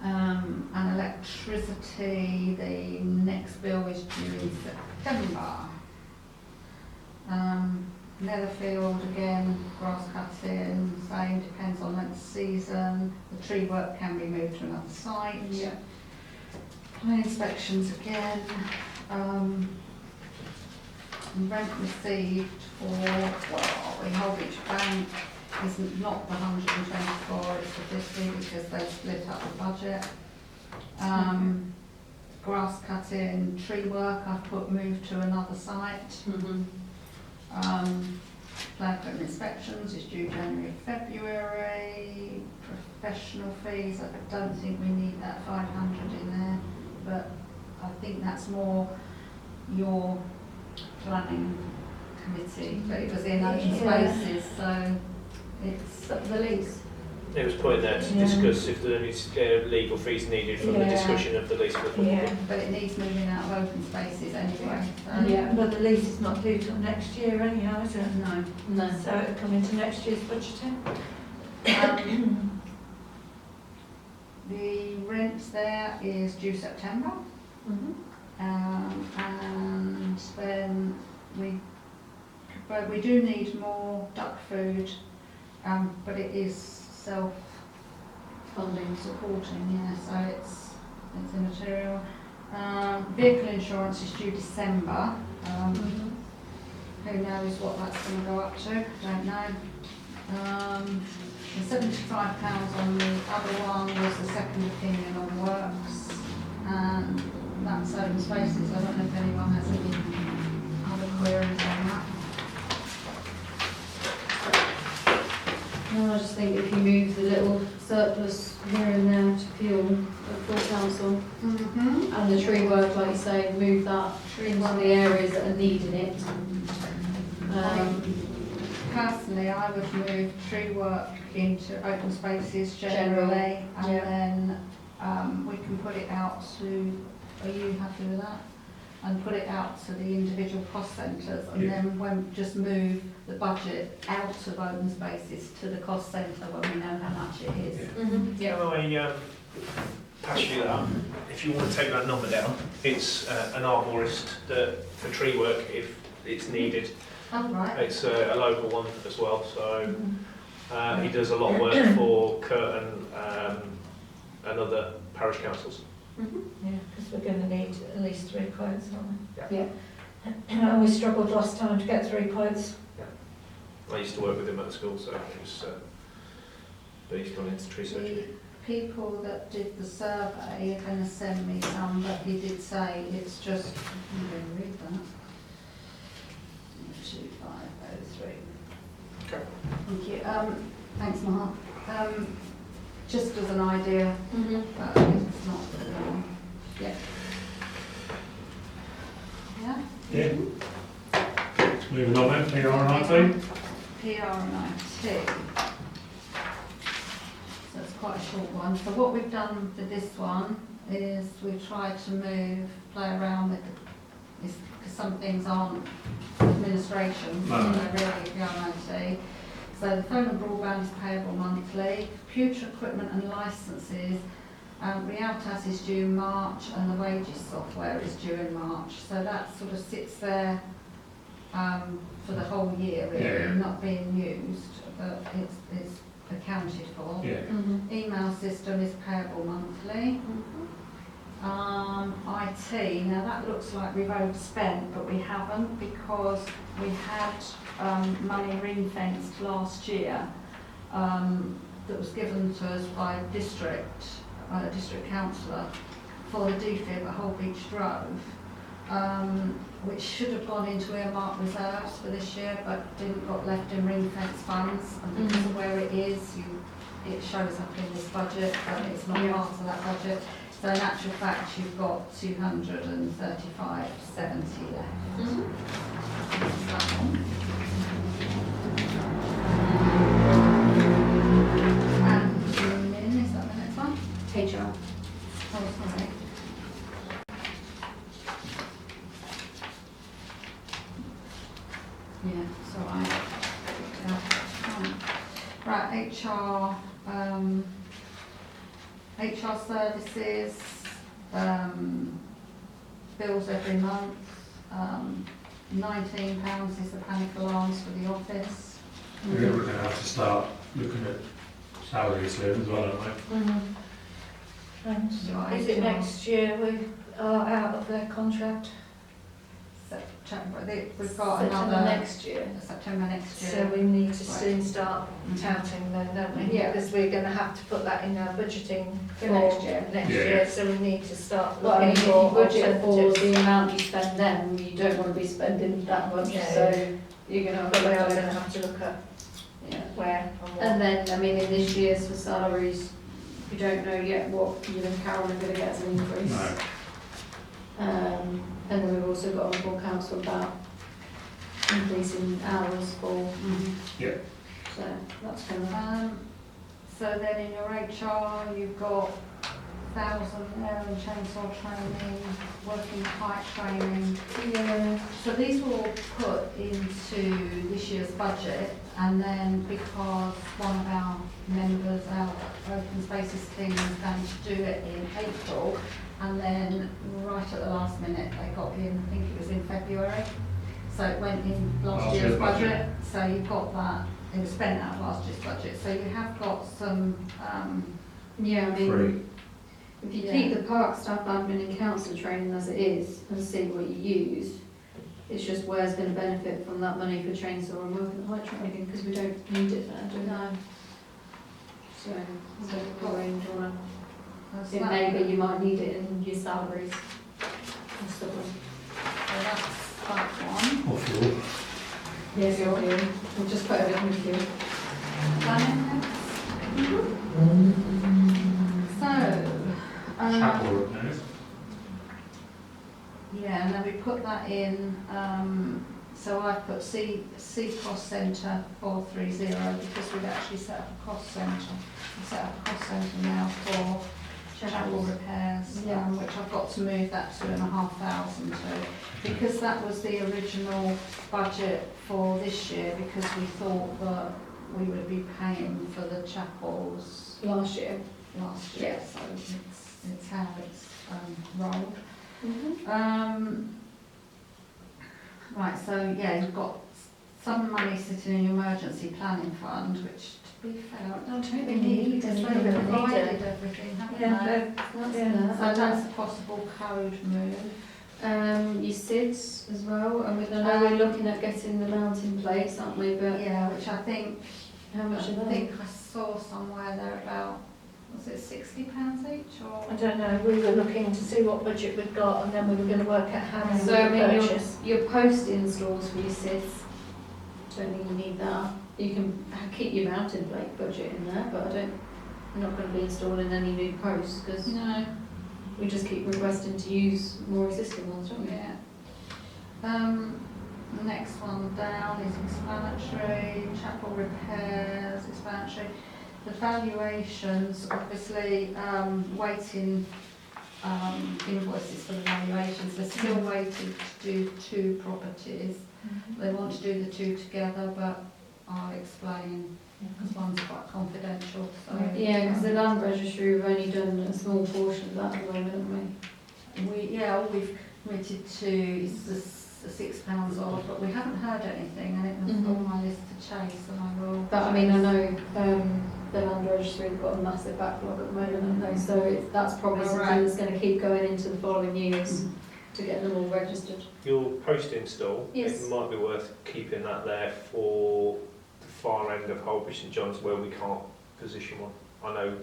And electricity, the next bill is due in September. Netherfield again, grass cutting, same, depends on length of season, the tree work can be moved to another site. Yeah. Play inspections again, rent received for, well, in Holwich Bank isn't not the 124, it's the 50 because they split up the budget. Grass cutting, tree work, I've put moved to another site. Play equipment inspections is due January, February. Professional fees, I don't think we need that 500 in there, but I think that's more your planning committee, but it was in open Yeah. spaces, so it's The lease. It was put in there to Yeah. discuss if there is legal fees needed from the Yeah. discussion of the lease for the football. Yeah. but it needs moving out of open spaces anyway. So. Yeah. But the lease is not due till next year anyhow, is it? No. No. So it'll come into next year's budgeting. The rent there is due September. And then we do need more duck food, but it is self-funding, supporting, yeah, so it's immaterial. Vehicle insurance is due December. Who knows what that's going to go up to? Don't know. The £75 on the other one was the second opinion on works, and that's open spaces. I don't know if anyone has any other queries on that. No, I just think if you move the little surplus here and there to fuel at full council, and the tree work, like you say, move that into the areas that are needing it. Personally, I would move tree work into open spaces generally, and yeah. then we can put it out to, are you happy with that? And put it out to the individual cost centres, and then when just move the budget out of open spaces to the cost centre when we know how much it is. Yeah. Can I pass you that? If you want to take that number down, it's an arborist that, for tree work if it's needed. Oh, right. It's a local one as well, so he does a lot of work for Curtin and other parish councils. Yeah, because we're going to need at least 3 quotes, aren't we? Yeah. And we struggled last time to get 3 quotes. I used to work with him at the school, so it was, but he's gone into tree The surgery. people that did the survey are going to send me some, but he did say it's just, I'm going to read that. 2503. Okay. Thank you. Thanks, Mark. Just as an idea, Mhm. but it's not. Yeah. PR and IT? PR and IT. So it's quite a short one. So what we've done for this one is we've tried to play around with because some things aren't administration, No. they're really PR and IT. So the phone and broadband is payable monthly, computer equipment and licences, Realtas is due in March and the wages software is due in March. So that sort of sits there for the whole year really, Yeah. not being used, but it's accounted for. Yeah. Email system is payable monthly. IT, now that looks like we've overspent, but we haven't because we had money ring-fenced last year that was given to us by district councillor for the DFIB at Whole Beach Grove, which should have gone into earmark reserves for this year, but got left in ring-fence funds, and because of where it is, it shows up in this budget, but it's not part of that budget. So in actual fact, you've got 235.70 left. That one. And min, is that the next one? HR. Oh, sorry. Yeah, it's all right. Right, HR services, bills every month, £19 is the panic alarms for the office. We're going to have to start looking at salaries soon as well, aren't we? Right, Is it HR. next year we are out of their contract? September, we've got September another next year. September next year. So we need to soon start touting then, don't we? Yeah. Because we're going to have to put that in our budgeting For next year. Yeah. year, so we need to start Well, I mean, looking if you for budget for alternatives. the amount you spend then, you don't want to be spending that much, Yeah. so you're going to have But we are to going to have to look at yeah. where and what. And then, I mean, in this year's for salaries, we don't know yet what you and Carol are going to get as an increase. No. And then we've also got on full council about increasing hours for, Yeah. so that's kind of. So then in your HR, you've got 1,000 air and chainsaw training, working height training. Yeah. So these were all put into this year's budget, and then because one of our members, our open spaces team, is going to do it in April, and then right at the last minute they got in, I think it was in February, so it went in last year's budget. So you've got that, it was spent out of last year's budget, so you have got some, Yeah, I mean, Free. if you Yeah. keep the park staff admin and council training as it is and see what you use, it's just where's going to benefit from that money for chainsaw and working height training, because we don't need it there, do we? no, So, Lorraine, do you want that's to, that. maybe you might need it in your salaries and stuff. So that's that one. Or fuel. Yes, you're here. We'll just put everything with you. Planning next. So, Chapel repairs. yeah, and then we put that in, so I put C cost centre 430 because we've actually set up a cost centre. We set up a cost centre now for chapel repairs, Yeah. which I've got to move that 2,500 to, because that was the original budget for this year, because we thought that we would be paying for the chapels Last year. last year, Yeah. so it's how it's rolled. Mm-hmm. Right, so yeah, you've got some money sitting in your emergency planning fund, which to be fair, I don't think we need because they've provided everything, haven't Yeah, they? That's Yeah. there. So that's a possible code move. Your SIDS as well, and I know we're looking at getting the mounting plates, aren't we, but Yeah, which I think, how much are they? think I saw somewhere there about, was it £60 each or? I don't know, we were looking to see what budget we'd got and then we were going to work out how many we So, I would mean, purchase. your post installs for your SIDS, don't think you need that. You can keep your mounting plate budget in there, but I'm not going to be installing any new posts, because No. we just keep requesting to use more existing ones, don't we? Yeah. The next one down is explanatory, chapel repairs, explanatory. The valuations, obviously, waiting invoices for the valuations. They're still waiting to do 2 properties. They want to do the 2 together, but I'll explain because one's quite confidential. So Yeah, because the land registry have only done a small portion of that at the moment, haven't all we've committed to is the £6 odd, but we haven't heard anything, and it was on my list to chase, and I will. But I mean, I know the land registry have got a massive backlog at the moment, haven't they? So that's probably something that's going to keep going into the following years to get them all registered. Your post install, Yes. it might be worth keeping that there for the far end of Holbury St John's where we can't position one. I know,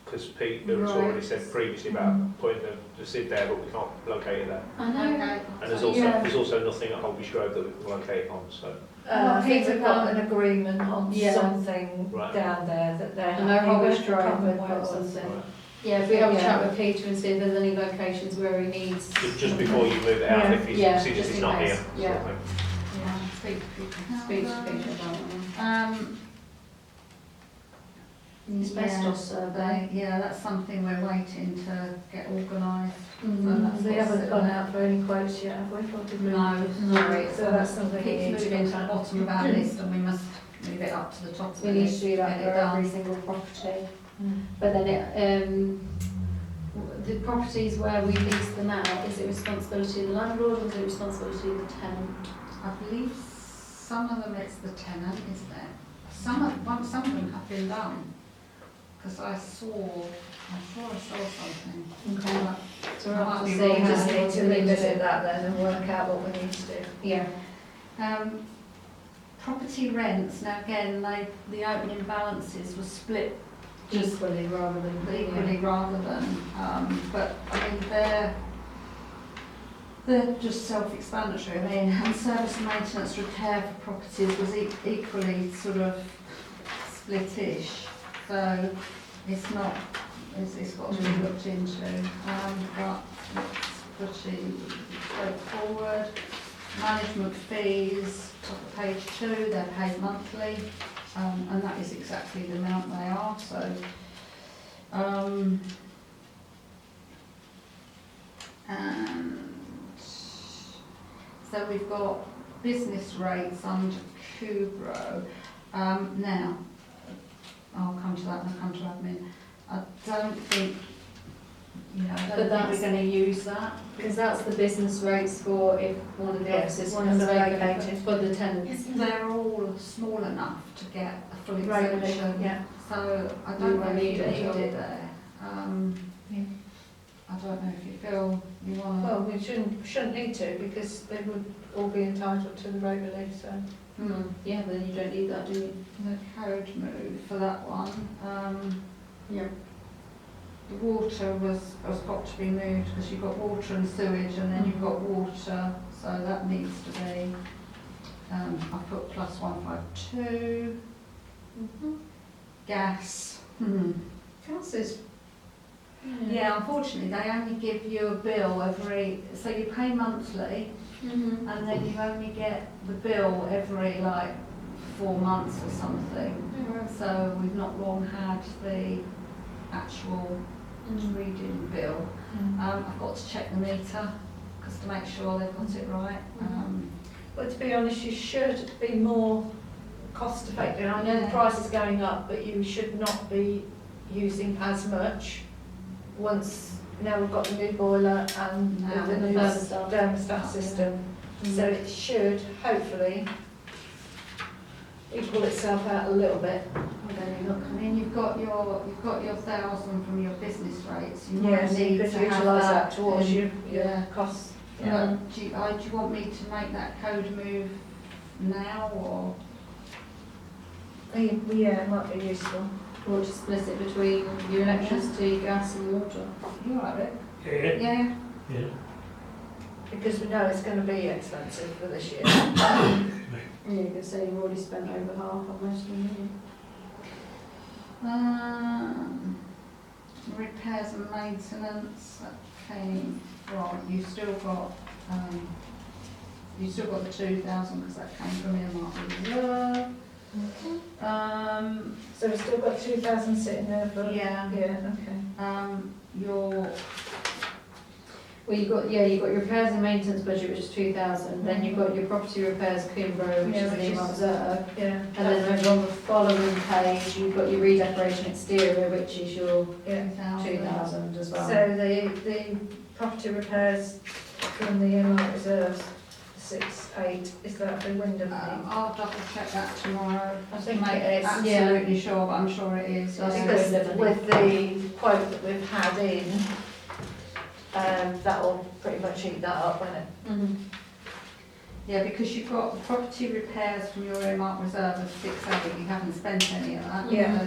because Pete has already said previously about putting the SID there, but we can't locate it there. I know. Okay. And there's also nothing at Holbury Grove that we can locate it on, so. I think we've got an agreement on Yeah. something Right. down there that they're I know happy Holbury with. Grove Can't have remember got where it was. something. Yeah, if we have a Yeah. chat with Peter and see if there's any locations where he needs. Just before you move it out, Yeah. if he Yeah, sees just he's in not case. here. Yeah. Sort of thing. Yeah, speak to people. Speak to Peter about it. Asbestos survey. Yeah, that's something we're waiting to get organised. They haven't gone out for any quotes yet, have we? Or did we? No, sorry. So that's something we Keeps need to moving to look the at. bottom of our list, and we must move it up to the top of We the need list to do that get for it done. every single property. But then the properties where we lease them out, is it responsibility of the landlord or is it responsibility of the tenant? I believe some of them it's the tenant, isn't it? Some of them have been done, because I saw something. Okay. So we'll have Might to be see wrong, We how just we need want to do it. revisit that then and work out what we need to do. Yeah. Property rents, now again, the opening balances were split just Equally rather than equally rather than, but I mean, they're just self-explanatory. I mean, and service and maintenance repair for properties was equally sort of split-ish. So it's not, it's got to be looked into, but it's pretty straightforward. Management fees, top of page 2, they're paid monthly, and that is exactly the amount they are, so. And so we've got business rates under Kubro. Now, I'll come to that when I come to admin. I don't think, I don't think that's- we're going to use that. Because that's the business rates for if one of the Yes, offices one was of the vacant vacated. for the tenants. They're all small enough to get a full Right, exemption. yeah. So I You don't know won't if you need need it, it there. Yeah. I don't know if you feel you want to. Well, we shouldn't need to because they would all be entitled to the rate relief, so. Yeah, but then you don't need that, do you? The code move for that one. Yeah. The water has got to be moved because you've got water and sewage, and then you've got water, so that needs to be. I put plus 152. Gas. Gas is. Yeah, unfortunately, they only give you a bill so you pay monthly, and then you only get the bill every 4 months or something. So we've not long had the actual reading bill. I've got to check the meter to make sure they've got it right. But to be honest, you should be more cost effective. I know the price is going up, but you should not be using as much now we've got the new boiler and Now the the new thermostat. thermostat system. So it should hopefully equal itself out a little bit. I mean, you've got your 1,000 from your business rates. You might Yes, you need could to have utilise that towards in- your yeah. costs. Do you want me to make that code move now, or? Yeah, it might be useful. Or to split it between your electricity, gas and water. You all right, Yeah. Rick? Yeah. Yeah. Because we know it's going to be expensive for this year. Yeah, you could say you've already spent over half on most of them, Repairs and maintenance, that came from, you've still got, you still got the 2,000 because that came from earmark reserve. So we've still got 2,000 sitting there for... Yeah. Yeah, okay. Your Well, you've got your repairs and maintenance budget, which is 2,000. Then you've got your property repairs, Coombe, which is the earmark reserve. Yeah. And then over on the following page, you've got your redecoration exterior, which is your 2,000 as well. So the property repairs from the earmark reserves, 6.8, is that the window thing? I'll double check that tomorrow. I think Make it is. absolutely sure, but I'm sure it is. That's Yeah. Because window money. with the quote that we've had in, that'll pretty much eat that up, won't it? Mhm. Yeah, because you've got the property repairs from your earmark reserve of 6.8, you haven't spent any of that. Yeah.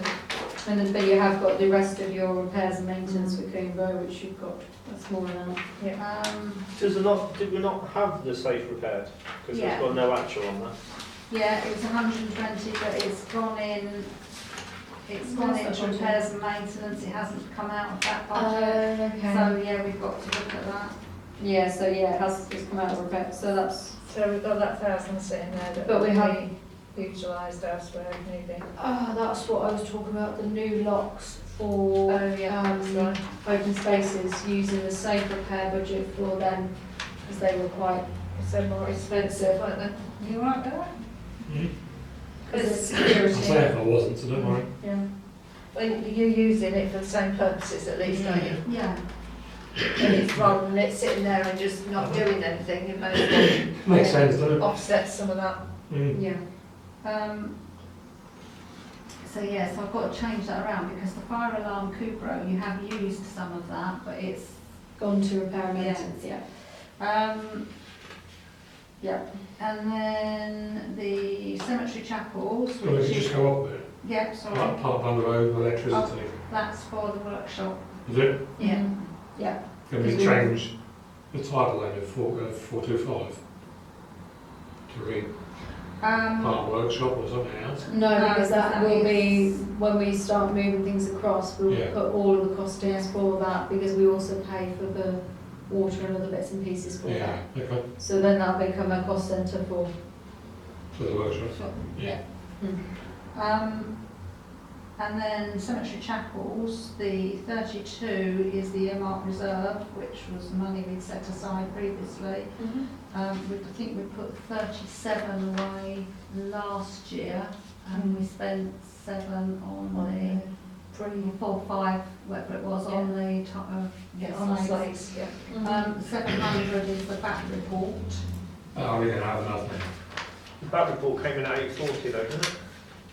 And then, but you have got the rest of your repairs and maintenance for Coombe, which you've got a small amount. Did we not have the safe repaired? Because Yeah. there's got no actual on that. Yeah, it was 120, but it's gone in. It's gone Where's that into budget? repairs and maintenance. It hasn't come out of that budget. Okay. So yeah, we've got to look at that. Yeah, so yeah, it's come out of repair, so that's... So we've got that 1,000 sitting there that But we will have- be utilised elsewhere if need be. That's what I was talking about, the new locks for Oh, yeah, that's right. open spaces, using the safe repair budget for them, because they were quite So more expensive, weren't they? You all right with that? Because it's I'll say security. if I wasn't, so don't worry. Yeah. Well, you're using it for the same purposes at least, aren't you? Yeah. And it's rather than it sitting there and just not doing anything, it may as Makes sense, doesn't it? well offset some of that. Yeah. So yes, I've got to change that around because the fire alarm Cupro, you have used some of that, but it's Gone to repair and Yeah. maintenance, yeah. yeah. And then the cemetery chapels, Well, we which can is just go up there. yeah, sorry, Park on the road with electricity. that's for the workshop. Is it? Yeah. Mhm. Yeah. Can we Because we- change the title then of 425 to read Park Workshop or something else? No, No, because that that will be, means- when we start moving things across, we'll Yeah. put all of the costings for that, because we also pay for the water and other bits and pieces for Yeah, that. okay, So then that'll become a cost centre for... for the workshop. Sure. Yeah. And then cemetery chapels, the 32 is the earmark reserve, which was money we'd set aside previously. I think we put 37 away last year, and we spent 7 on the 4, 5, whatever it was, on the top of On the slates. slates, yeah. 700 is the back report. Are we going to have enough now? The VAT report came in at 840 though, didn't it?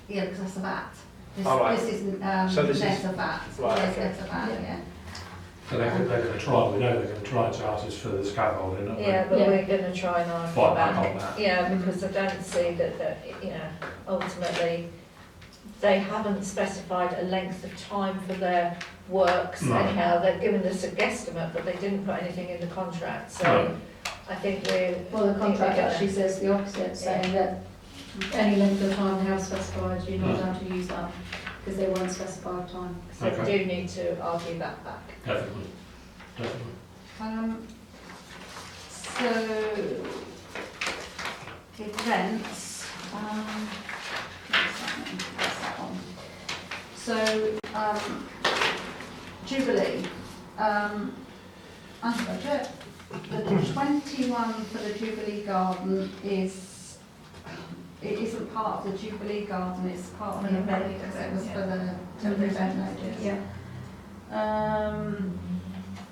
Yeah, because that's a VAT. This, Oh, right. this isn't So this net is- of VAT. right, Yes, okay. net of VAT, Yeah. yeah. So they're going to try, we know they're going to try and charge us for the scaffolding, aren't we? Yeah, but Yeah. we're going to try and argue Fight back that. on that. Yeah, because I don't see that, you know, ultimately, they haven't specified a length of time for their works No. anyhow. They've given us a guesstimate, but they didn't put anything in the contract, so No. I think we're... Well, the contract Yeah. actually says the opposite, saying that any length of time they have specified, you're not Mm. allowed to use that, because they won't specify time. So we Okay. do need to argue that back. Definitely, definitely. So, events, what's that one? So, Jubilee, under budget, the 21 for the Jubilee Garden is, it isn't part of the Jubilee Garden, it's part of an event, because it was for the event notice. Yeah.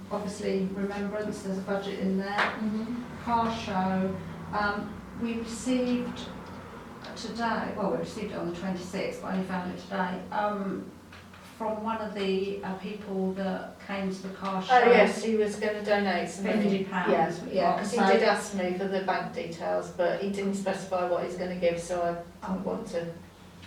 Obviously, Remembrance, there's a budget in there. Car show, we received today, well, we received it on the 26th, but I only found it today, from one of the people that came to the car show. Oh, yes, he was going to donate some money. £50. Yeah, we yeah, got. because he So- did ask me for the bank details, but he didn't specify what he's going to give, so I didn't want to,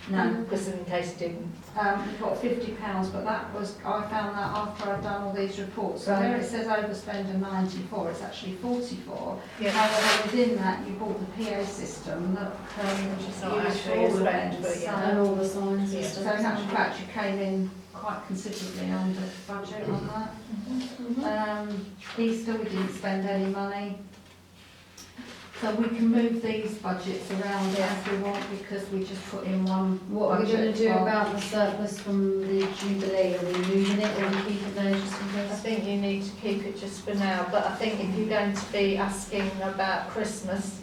No, because in case he didn't. we got £50, but that was, I found that after I'd done all these reports. So Right. there it says overspend of 94, it's actually 44. Yeah. However, within that, you bought the PA system that Which is not used for actually all a spend, events. but yeah. And all the signs and Yeah. So stuff. in actual fact, you came in quite considerably under budget on that. Easter, we didn't spend any money. So we can move these budgets around as we want because we just put in one What are we budget going to do for- about the surplus from the Jubilee? Are we moving it or are we keeping it there just in I case? think you need to keep it just for now, but I think if you're going to be asking about Christmas,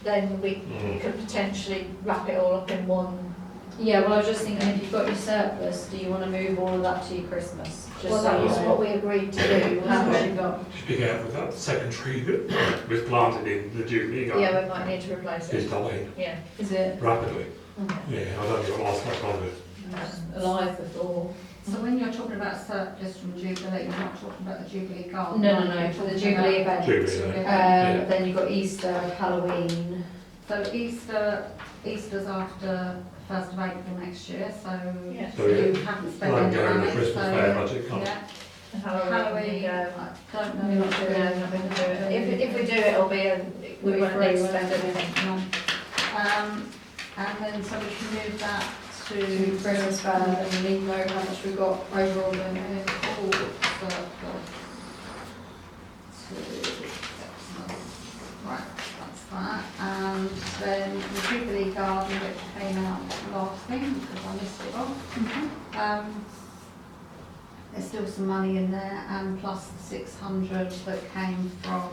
then we could potentially wrap it all up in one. Yeah, well, I was just thinking, if you've got your surplus, do you want to move all of that to your Christmas? Just Well, so that you was know what we agreed to do, how wasn't much it? you've got. Just be careful with that second tree that was planted in the Jubilee garden. Yeah, we might need to replace Is it. dying Yeah. Is it rapidly. Okay. Yeah, I don't think it'll last much longer. alive before? So when you're talking about surplus from Jubilee, you're not talking about the Jubilee garden? No, are no, you? no, You're for the talking Jubilee about- event. Jubilee, Yeah. Then you've got Easter, Halloween. So Easter's after 1st of April next year, so Yeah. So you yeah, haven't spent like any going to money, the Christmas so, fair budget, can't yeah. And Halloween, go. I don't know. We're not what to doing do. No, not gonna do it. If we do it, it'll be we We'll be won't free, need to won't spend we? anything. No. And then so we can move that To to Christmas fair, and we need to know how much we've got overall going in. call surplus to right, that's that. And then the Jubilee garden, which came out last thing because I missed it off. There's still some money in there, and plus the 600 that came from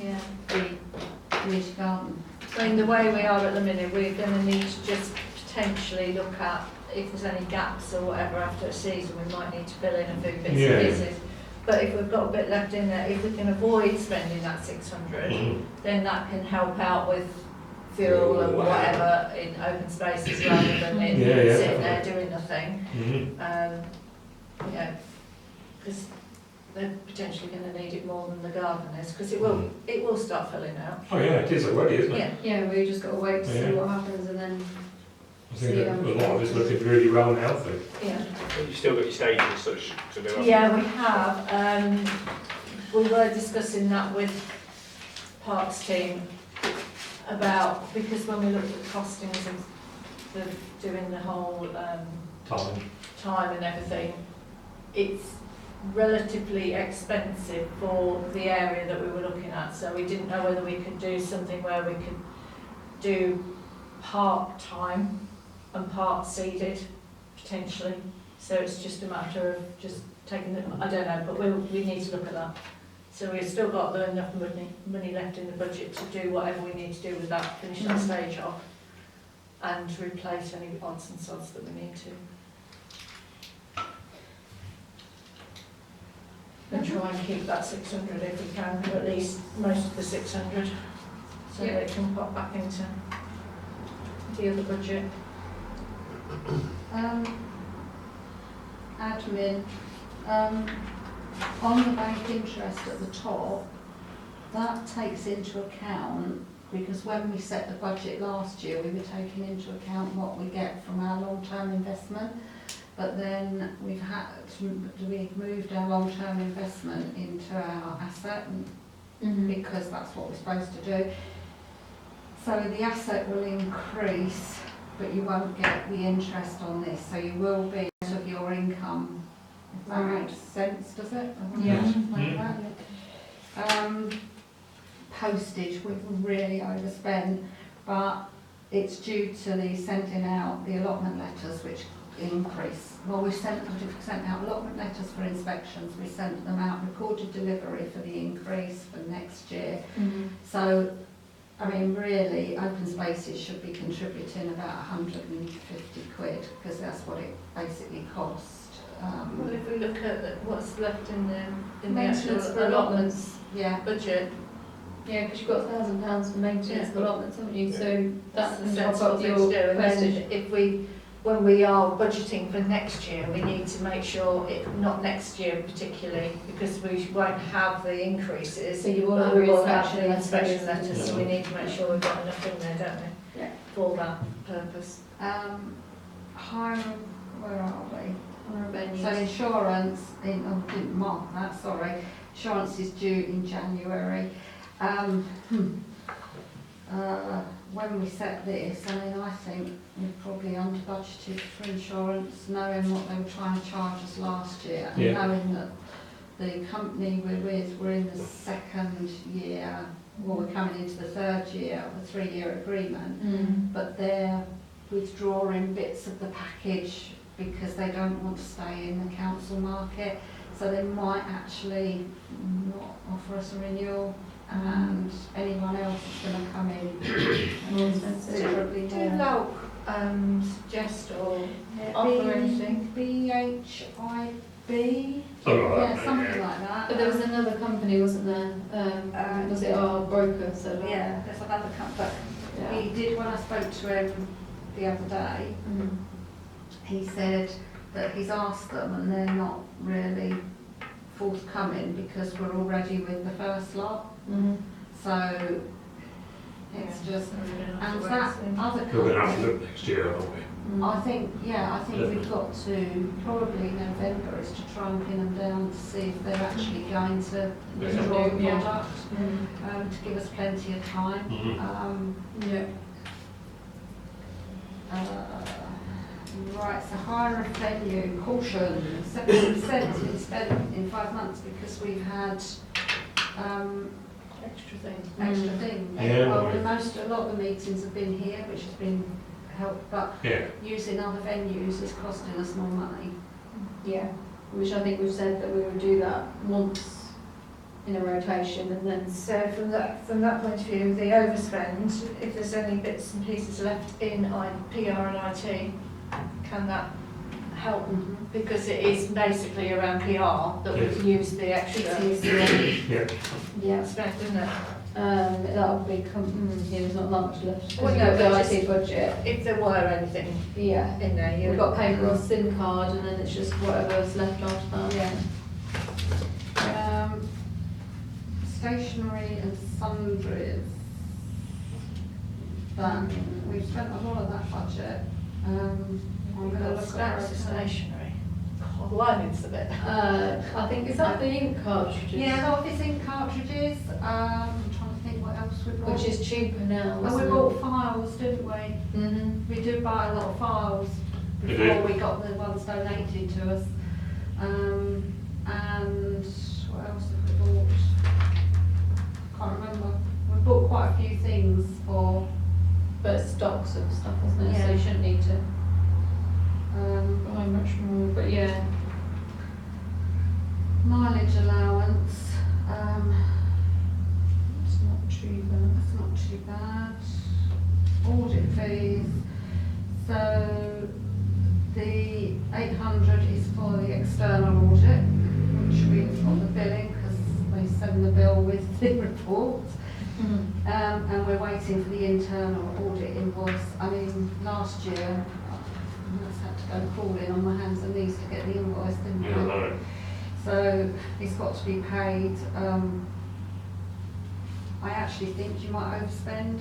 Yeah. the community garden. So in the way we are at the minute, we're going to need to just potentially look at if there's any gaps or whatever after a season, we might need to fill in a few bits Yeah. and pieces. But if we've got a bit left in there, if we can avoid spending that 600, then that can help out with fuel and whatever in open spaces rather than in Yeah, sitting there definitely. doing nothing. Because they're potentially going to need it more than the garden is, because it will start filling out. Oh yeah, it is already, isn't it? Yeah. Yeah, we just got to wait to see Yeah. what happens and then, I think that a lot of it's looking really well and healthy. Yeah. You've still got your staging and such to do. haven't you? Yeah, we have. We were discussing that with Parks team about, because when we looked at the costings of doing the whole time and everything, it's relatively expensive for the area that we were looking at. So we didn't know whether we could do something where we could do part-time and part seeded, potentially. So it's just a matter of just taking it, I don't know, but we need to look at that. So we've still got enough money left in the budget to do whatever we need to do with that, finish that stage off, and replace any odds and sods that we need to. And try and keep that 600 if we can, or at least most of the 600, so Yeah. that it can pop back into the other budget. Admin, on the bank interest at the top, that takes into account, because when we set the budget last year, we were taking into account what we get from our long-term investment, but then we've moved our long-term investment into our asset because that's what we're supposed to do. So the asset will increase, but you won't get the interest on this, so you will be out of your income, if that Right. makes sense, does it? Yeah. Like that. Postage, we've really overspent, but it's due to the sending out the allotment letters, which increase. Well, we've sent out allotment letters for inspections, we sent them out recorded delivery for the increase for next year. So, I mean, really, open spaces should be contributing about 150 quid, because that's what it basically cost. Well, if we look at what's left in the Maintenance actual for allotments Yeah, budget, Yeah, because you've got £1,000 for maintenance Yeah. allotments, haven't you? Yeah. So that's that the can top sensible up thing to your do. Unless spend. if we, when we are budgeting for next year, we need to make sure not next year particularly, because we won't have the increases. So you will But have we your will have inspection the inspection letters. letters, so we need to make sure we've got enough in there, don't we? Yeah. For that purpose. hire, where are we? Or venues. So insurance, didn't mark that, sorry. Insurance is due in January. When we set this, I mean, I think we've probably under budgeted for insurance, knowing what they were trying to charge us last year, and Yeah. knowing that the company we're with, we're in the second year well, we're coming into the third year of a 3-year agreement, Mm. but they're withdrawing bits of the package because they don't want to stay in the council market, so they might actually not offer us a renewal, and anyone else is going to come in More and expensive. considerably Do more. Loke suggest or offer anything? BHIB? Something like Yeah, that. something like that. But there was another company, wasn't there? Was it our broker? So Yeah, there's another company. Yeah. He did, when I spoke to him the other day, Mm. he said that he's asked them and they're not really forthcoming because we're already with the first lot. Mhm. So it's just, and that other We're going to have to company, look next year, aren't we? Mm. I think we've got to, probably November, is to try and pin them down to see if they're actually going to withdraw the Yeah. product, Mm. to give us plenty of time. Mhm. Yeah. Right, so hire a venue, caution, 70% has been spent in 5 months because we've had Extra thing. extra Mm. things. Yeah, Well, right. a lot of the meetings have been here, which has been helped, but Yeah. using other venues is costing us more money. Yeah. Which I think we've said that we would do that once in a rotation, and then So from that point of view, the overspend, if there's any bits and pieces left in PR and IT, can that help? Because it is basically around PR that we've used the extra Yeah. yeah. spend, isn't it? That would be yeah, there's not that much left. Well, We've no, got the but IT budget. If there were anything Yeah. in there, We've got paid for our SIM card, and then it's just whatever's left after that. Yeah. Stationery and sundries. That, we've spent a lot of that budget. I'm going to look at Stacks of stationery. Oh, I need a bit. I think is that the ink cartridges? Yeah, a lot of it's in cartridges. I'm trying to think what else we bought. Which is cheaper now. And we bought files, didn't we? Mm-hmm. We did buy a lot of files You before did? we got the ones donated to us. And what else have we bought? Can't remember. We bought quite a few things for. But it's stocks of stuff, isn't it? So Yeah. you shouldn't need to buy much more. But yeah. Mileage allowance. It's not too bad. That's not too bad. Audit fees. So the 800 is for the external audit, which we've got the billing because they send the bill with the report. And we're waiting for the internal audit invoice. I mean, last year I just had to go crawling on my hands and knees to get the invoice, didn't Yeah, I? no. So it's got to be paid. I actually think you might overspend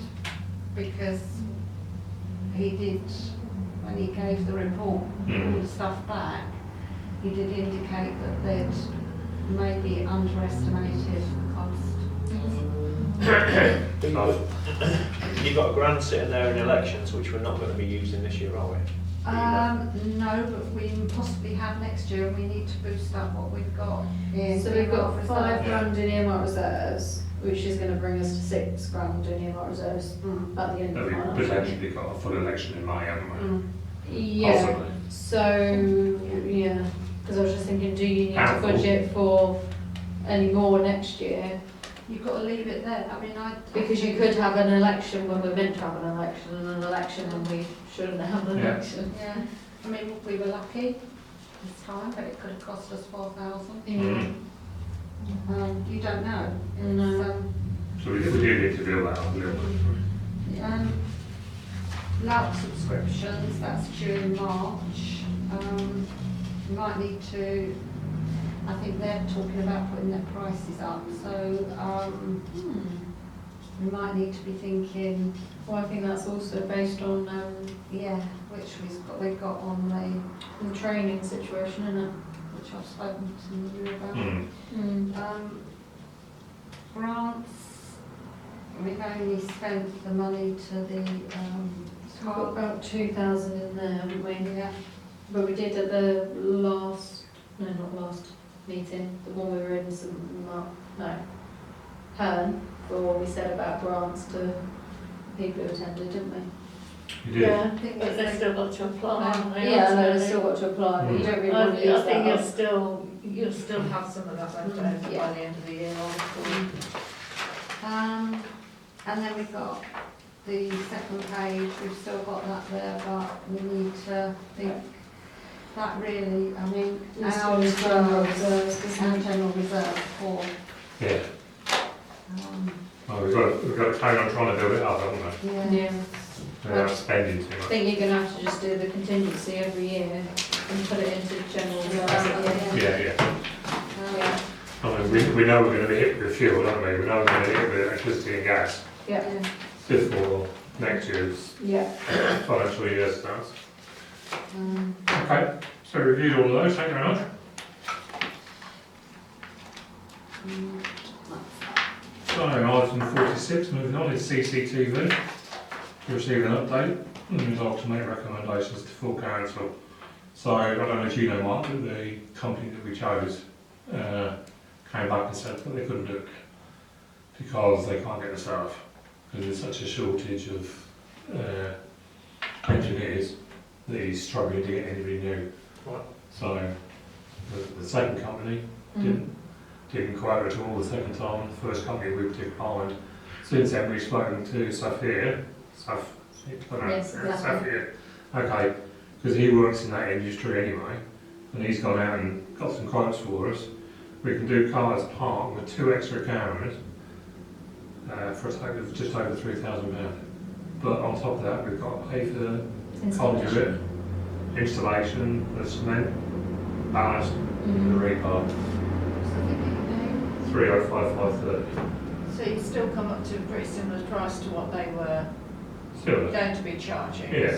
because he did, when he gave the report, all the stuff back, he did indicate that they'd maybe underestimated the cost. You've got a grant sitting there in elections, which we're not going to be using this year, are we? No, but we possibly have next year and we need to boost up what we've got in. So we've got earmark £5 reserve. grand in earmark reserves, which is going to bring us to £6 grand in earmark reserves Mm. at the end of And the we've financial year. potentially got a full election in May, haven't we? Mm. Yeah. Possibly. So yeah, because I was just thinking, do you need to Handful. budget for any more next year? You've got to leave it there. I mean, Because you could have an election when we're meant to have an election, and an election when we shouldn't have an Yeah. election. Yeah, I mean, we were lucky this time, but it could have cost us 4,000. Mm. You don't know. No. So we do need to do that, haven't we? Lab subscriptions, that's due in March. We might need to, I think they're talking about putting their prices up, so we might need to be thinking, Well, I think that's also based on yeah, which we've got on the training situation, isn't it? which I've spoken to you about. Mm. Grants, we've only spent the money to the We've got about 2,000 in there, haven't we? yeah, But we did at the last meeting, the one we were in Herne for what we said about grants to people who attended, didn't we? You did. Yeah, I think but they've still got to apply, haven't they? Yeah, I know, they've still got to apply, but you don't really want to use I think that up. you'll still have some of that left over Yeah. by the end of the year, obviously. And then we've got the second page, we've still got that there, but we need to think that really, I mean, Needs to our be general reserves, reserves, our doesn't it? general reserve for, Yeah. um, We've got to carry on trying to build it up, haven't we? yeah. Yeah. Without spending too I much. think you're going to have to just do the contingency every year and put it into general reserve. Yeah. Yeah. I mean, we know we're going to be hit with fuel, don't we? We know we're going to be hit with electricity and gas Yeah. before next year's Yeah. financial year starts. Um, Okay, so reviewed all of those, thank you very much. that's So, item 46, moving on, is CCTV. You received an update and resolved to make recommendations to full council. So, I don't know if you know, Mark, that the company that we chose came back and said that they couldn't do it because they can't get the staff, because there's such a shortage of engineers that he's struggling to get anybody new. Right. So, the second company didn't quote at all the second time, the first company we declined. Since then we've spoken to Saphir, Yes, Saphir, okay, because he works in that industry anyway, and he's gone out and got some quotes for us. We can do cars parked with 2 extra cameras for a total of just over £3,000. But on top of that, we've got to pay for the conduit, installation, the cement, ballast, and the rebar. So 305,530. So you still come up to a pretty similar price to what they were Still, going to be charging. yeah,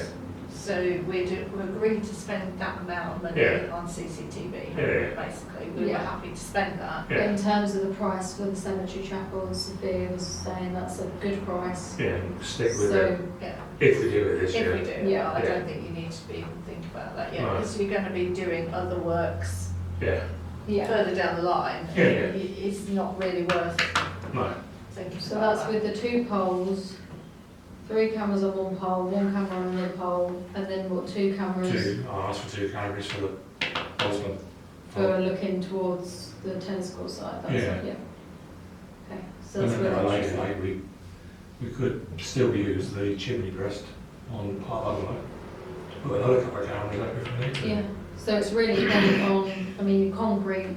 So we agreed to spend that amount of money Yeah. on CCTV, Yeah. basically. We were Yeah. happy to spend that. yeah, In terms of the price for the cemetery chapel, Sophia was saying that's a good price. yeah, stick with So, it Yeah. if we do it this If year. we do, Yeah. I Yeah. don't think you need to be thinking about that yet, Right. because you're going to be doing other works Yeah, yeah. further down the line. Yeah, yeah. It's not really worth no, thinking So about that's that. with the 2 poles, 3 cameras on one pole, 1 camera on another pole, and then what, 2 cameras I asked for 2 cameras for the Osmond. for looking towards the tennis court side. That's Yeah. Okay, so And that's then at a what later date, we could still use the chimney breast on part of it. Put another couple of cameras up if we need to. Yeah, so it's really dependent on, I mean, concrete,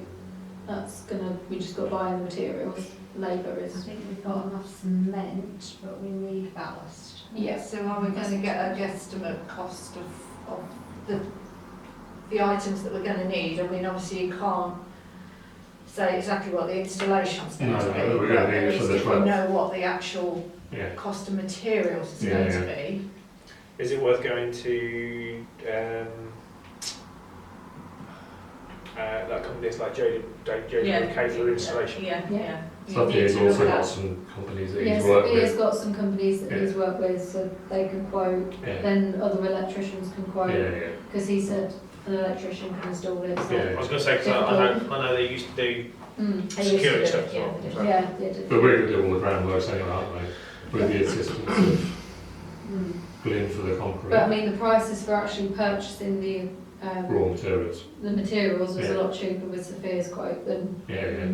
that's gonna, we just got to buy the materials, labour I is. think we've got enough cement, but we need ballast. Yeah. So are we going to get a guesstimate cost of the items that we're going to need? I mean, obviously you can't say exactly what the installation's going No, to no, be, we're but gonna need at it for least the if we 12th. know what the actual Yeah, cost of materials is Yeah, going yeah. to be. Is it worth going to like companies like JWK for installation? Yeah, Yeah. yeah. You so need he's to look also at- got some companies that Yes, he's worked he has with. got some companies that he's Yeah. worked with, so they can quote, Yeah, then other electricians can yeah, quote, yeah, because he said an electrician can install it, so. Yeah. I was going to say, because I know they used to do Mm. They used to security do stuff it, as yeah, well. they did. So- Yeah, they did. but we're going to do all the groundworks anyway, aren't we? With the assistance of Mm. Glyn for the concrete, But I mean, the prices for actually purchasing the raw materials. the materials was Yeah. a lot cheaper with Sophia's quote than. Yeah, yeah,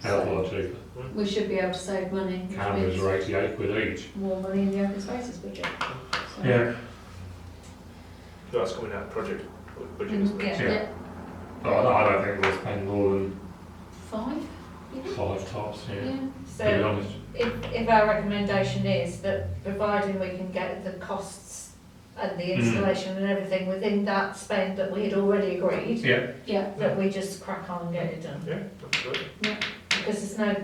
hell of a lot cheaper. We should be able to save money, which Cameras means are 88 quid each. more money in the open spaces budget. So- Yeah, So that's coming out of project budget, isn't it? Yeah. Yeah, but I don't think we'll spend more than 5? 5 tops, yeah, to be So honest. if our recommendation is that providing we can get the costs and the installation and everything within that spend that we had already agreed, Yeah, Yeah, that we just crack on and get it done. Yeah, absolutely. Because there's no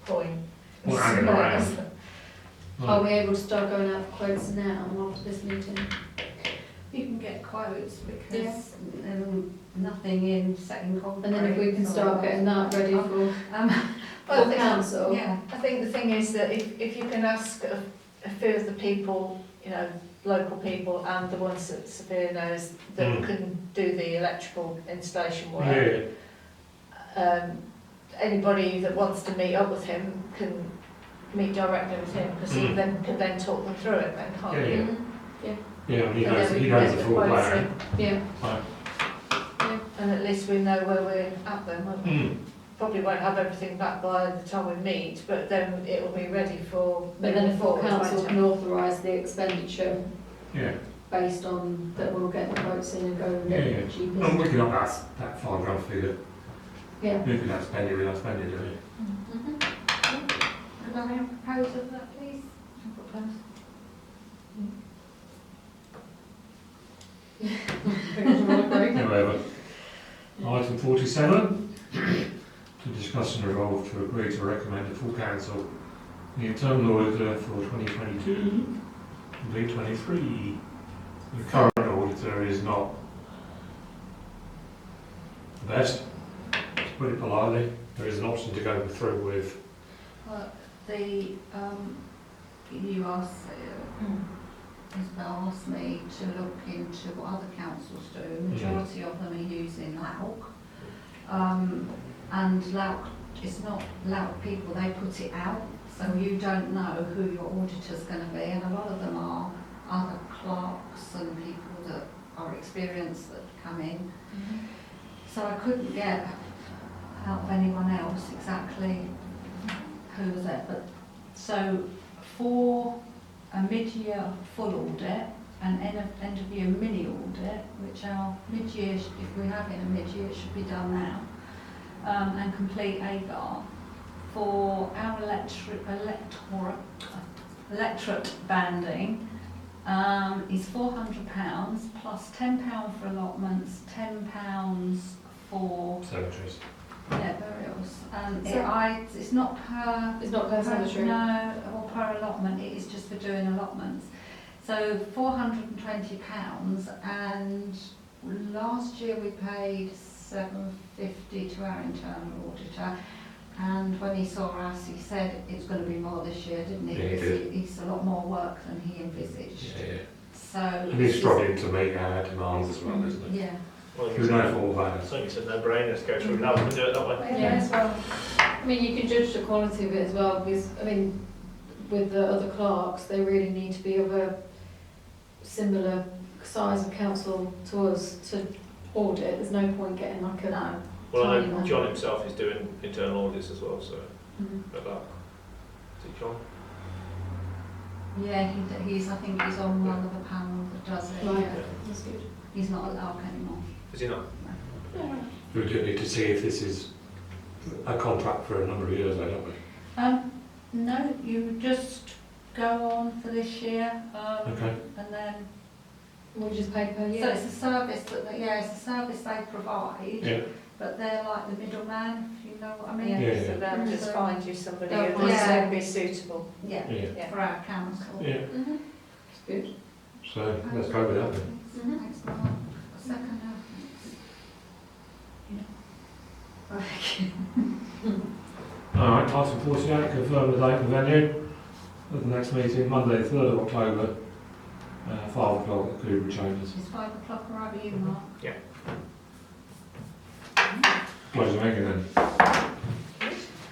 point. Well, hanging around. are we able to start going out for quotes now after this meeting? You can get quotes because Yeah. nothing in setting concrete. And then if we can start getting that ready for Well, I think- council. Yeah, I think the thing is that if you can ask a few of the people, you know, local people and the ones that Sophia knows that Mm. can do the electrical installation work, yeah, anybody that wants to meet up with him can meet directly with him, because he then can then talk them through it then, can't he? Yeah. Yeah, he And knows, then we he can knows get the the full quotes plan. in. Yeah. Right. Yeah. And at least we know where we're at then, won't we? Mm. Probably won't have everything back by the time we meet, but then it will be ready for. But then the full moving forward, council won't can it? authorise the expenditure Yeah. based on that we'll get the quotes in and go with Yeah, the yeah. cheapest. And we can up that £5 figure. Yeah. If we don't spend it, we don't spend it, do we? Mhm. Could I have a proposal for that, please? However, item 47, to discuss and resolve to agree to recommend to full council the internal auditor for 2022 and 2023. The current auditor is not the best, to put it politely. There is an option to go through with. You asked, Isabel asked me to look into what other councils do. Majority of them are using LAUC. And LAUC is not LAUC people, they put it out, so you don't know who your auditor's going to be, and a lot of them are other clerks and people that are experienced that come in. So I couldn't get out of anyone else exactly who was it, but so for a mid-year full audit and end of year mini audit, which our mid-year, if we have it in a mid-year, it should be done now, and complete AGAR for our electorate banding is £400 plus £10 for allotments, £10 for Cemeteries. burials. And So- it's not per It's not per cemetery. no, or per allotment, it is just for doing allotments. So £420, and last year we paid £750 to our internal auditor, and when he saw us he said it's going to be more this year, didn't he? Yeah, he did. It's a lot more work than he envisaged. Yeah. So And he's struggling to meet our demands as well, isn't he? yeah. Well, Who knows all about I it? think it's a no-brainer to go through LAUC and do it that way. Yeah, as well. I mean, you can judge the quality of it as well, because, I mean, with the other clerks, they really need to be of a similar size of council to us to audit. There's no point getting like a... No. Well, I Tiny know one. John himself is doing internal audits as well, so Mhm. at that. Is it John? Yeah, he's I think he's on one of the panel that does it. Right. Yeah. That's good. He's not allowed anymore. Is he not? We do need to see if this is a contract for a number of years, though, don't we? No, you just go on for this year, Okay. and then We just pay per so year. it's a service it's a service they provide, Yeah. but they're like the middleman, if you know what I mean. Yeah. So they'll just So- find you somebody They'll who find- will Yeah. be suitable. Yeah, Yeah. for our council. Yeah. Mhm. It's good. So let's go with that then. Mhm. Thanks, Mark. Second, Alright, item 48, confirm the date and venue of the next meeting, Monday, 3rd of October, 5 o'clock at the Cougar Chambers. Is 5 o'clock all right with you, Mark? What do you make then?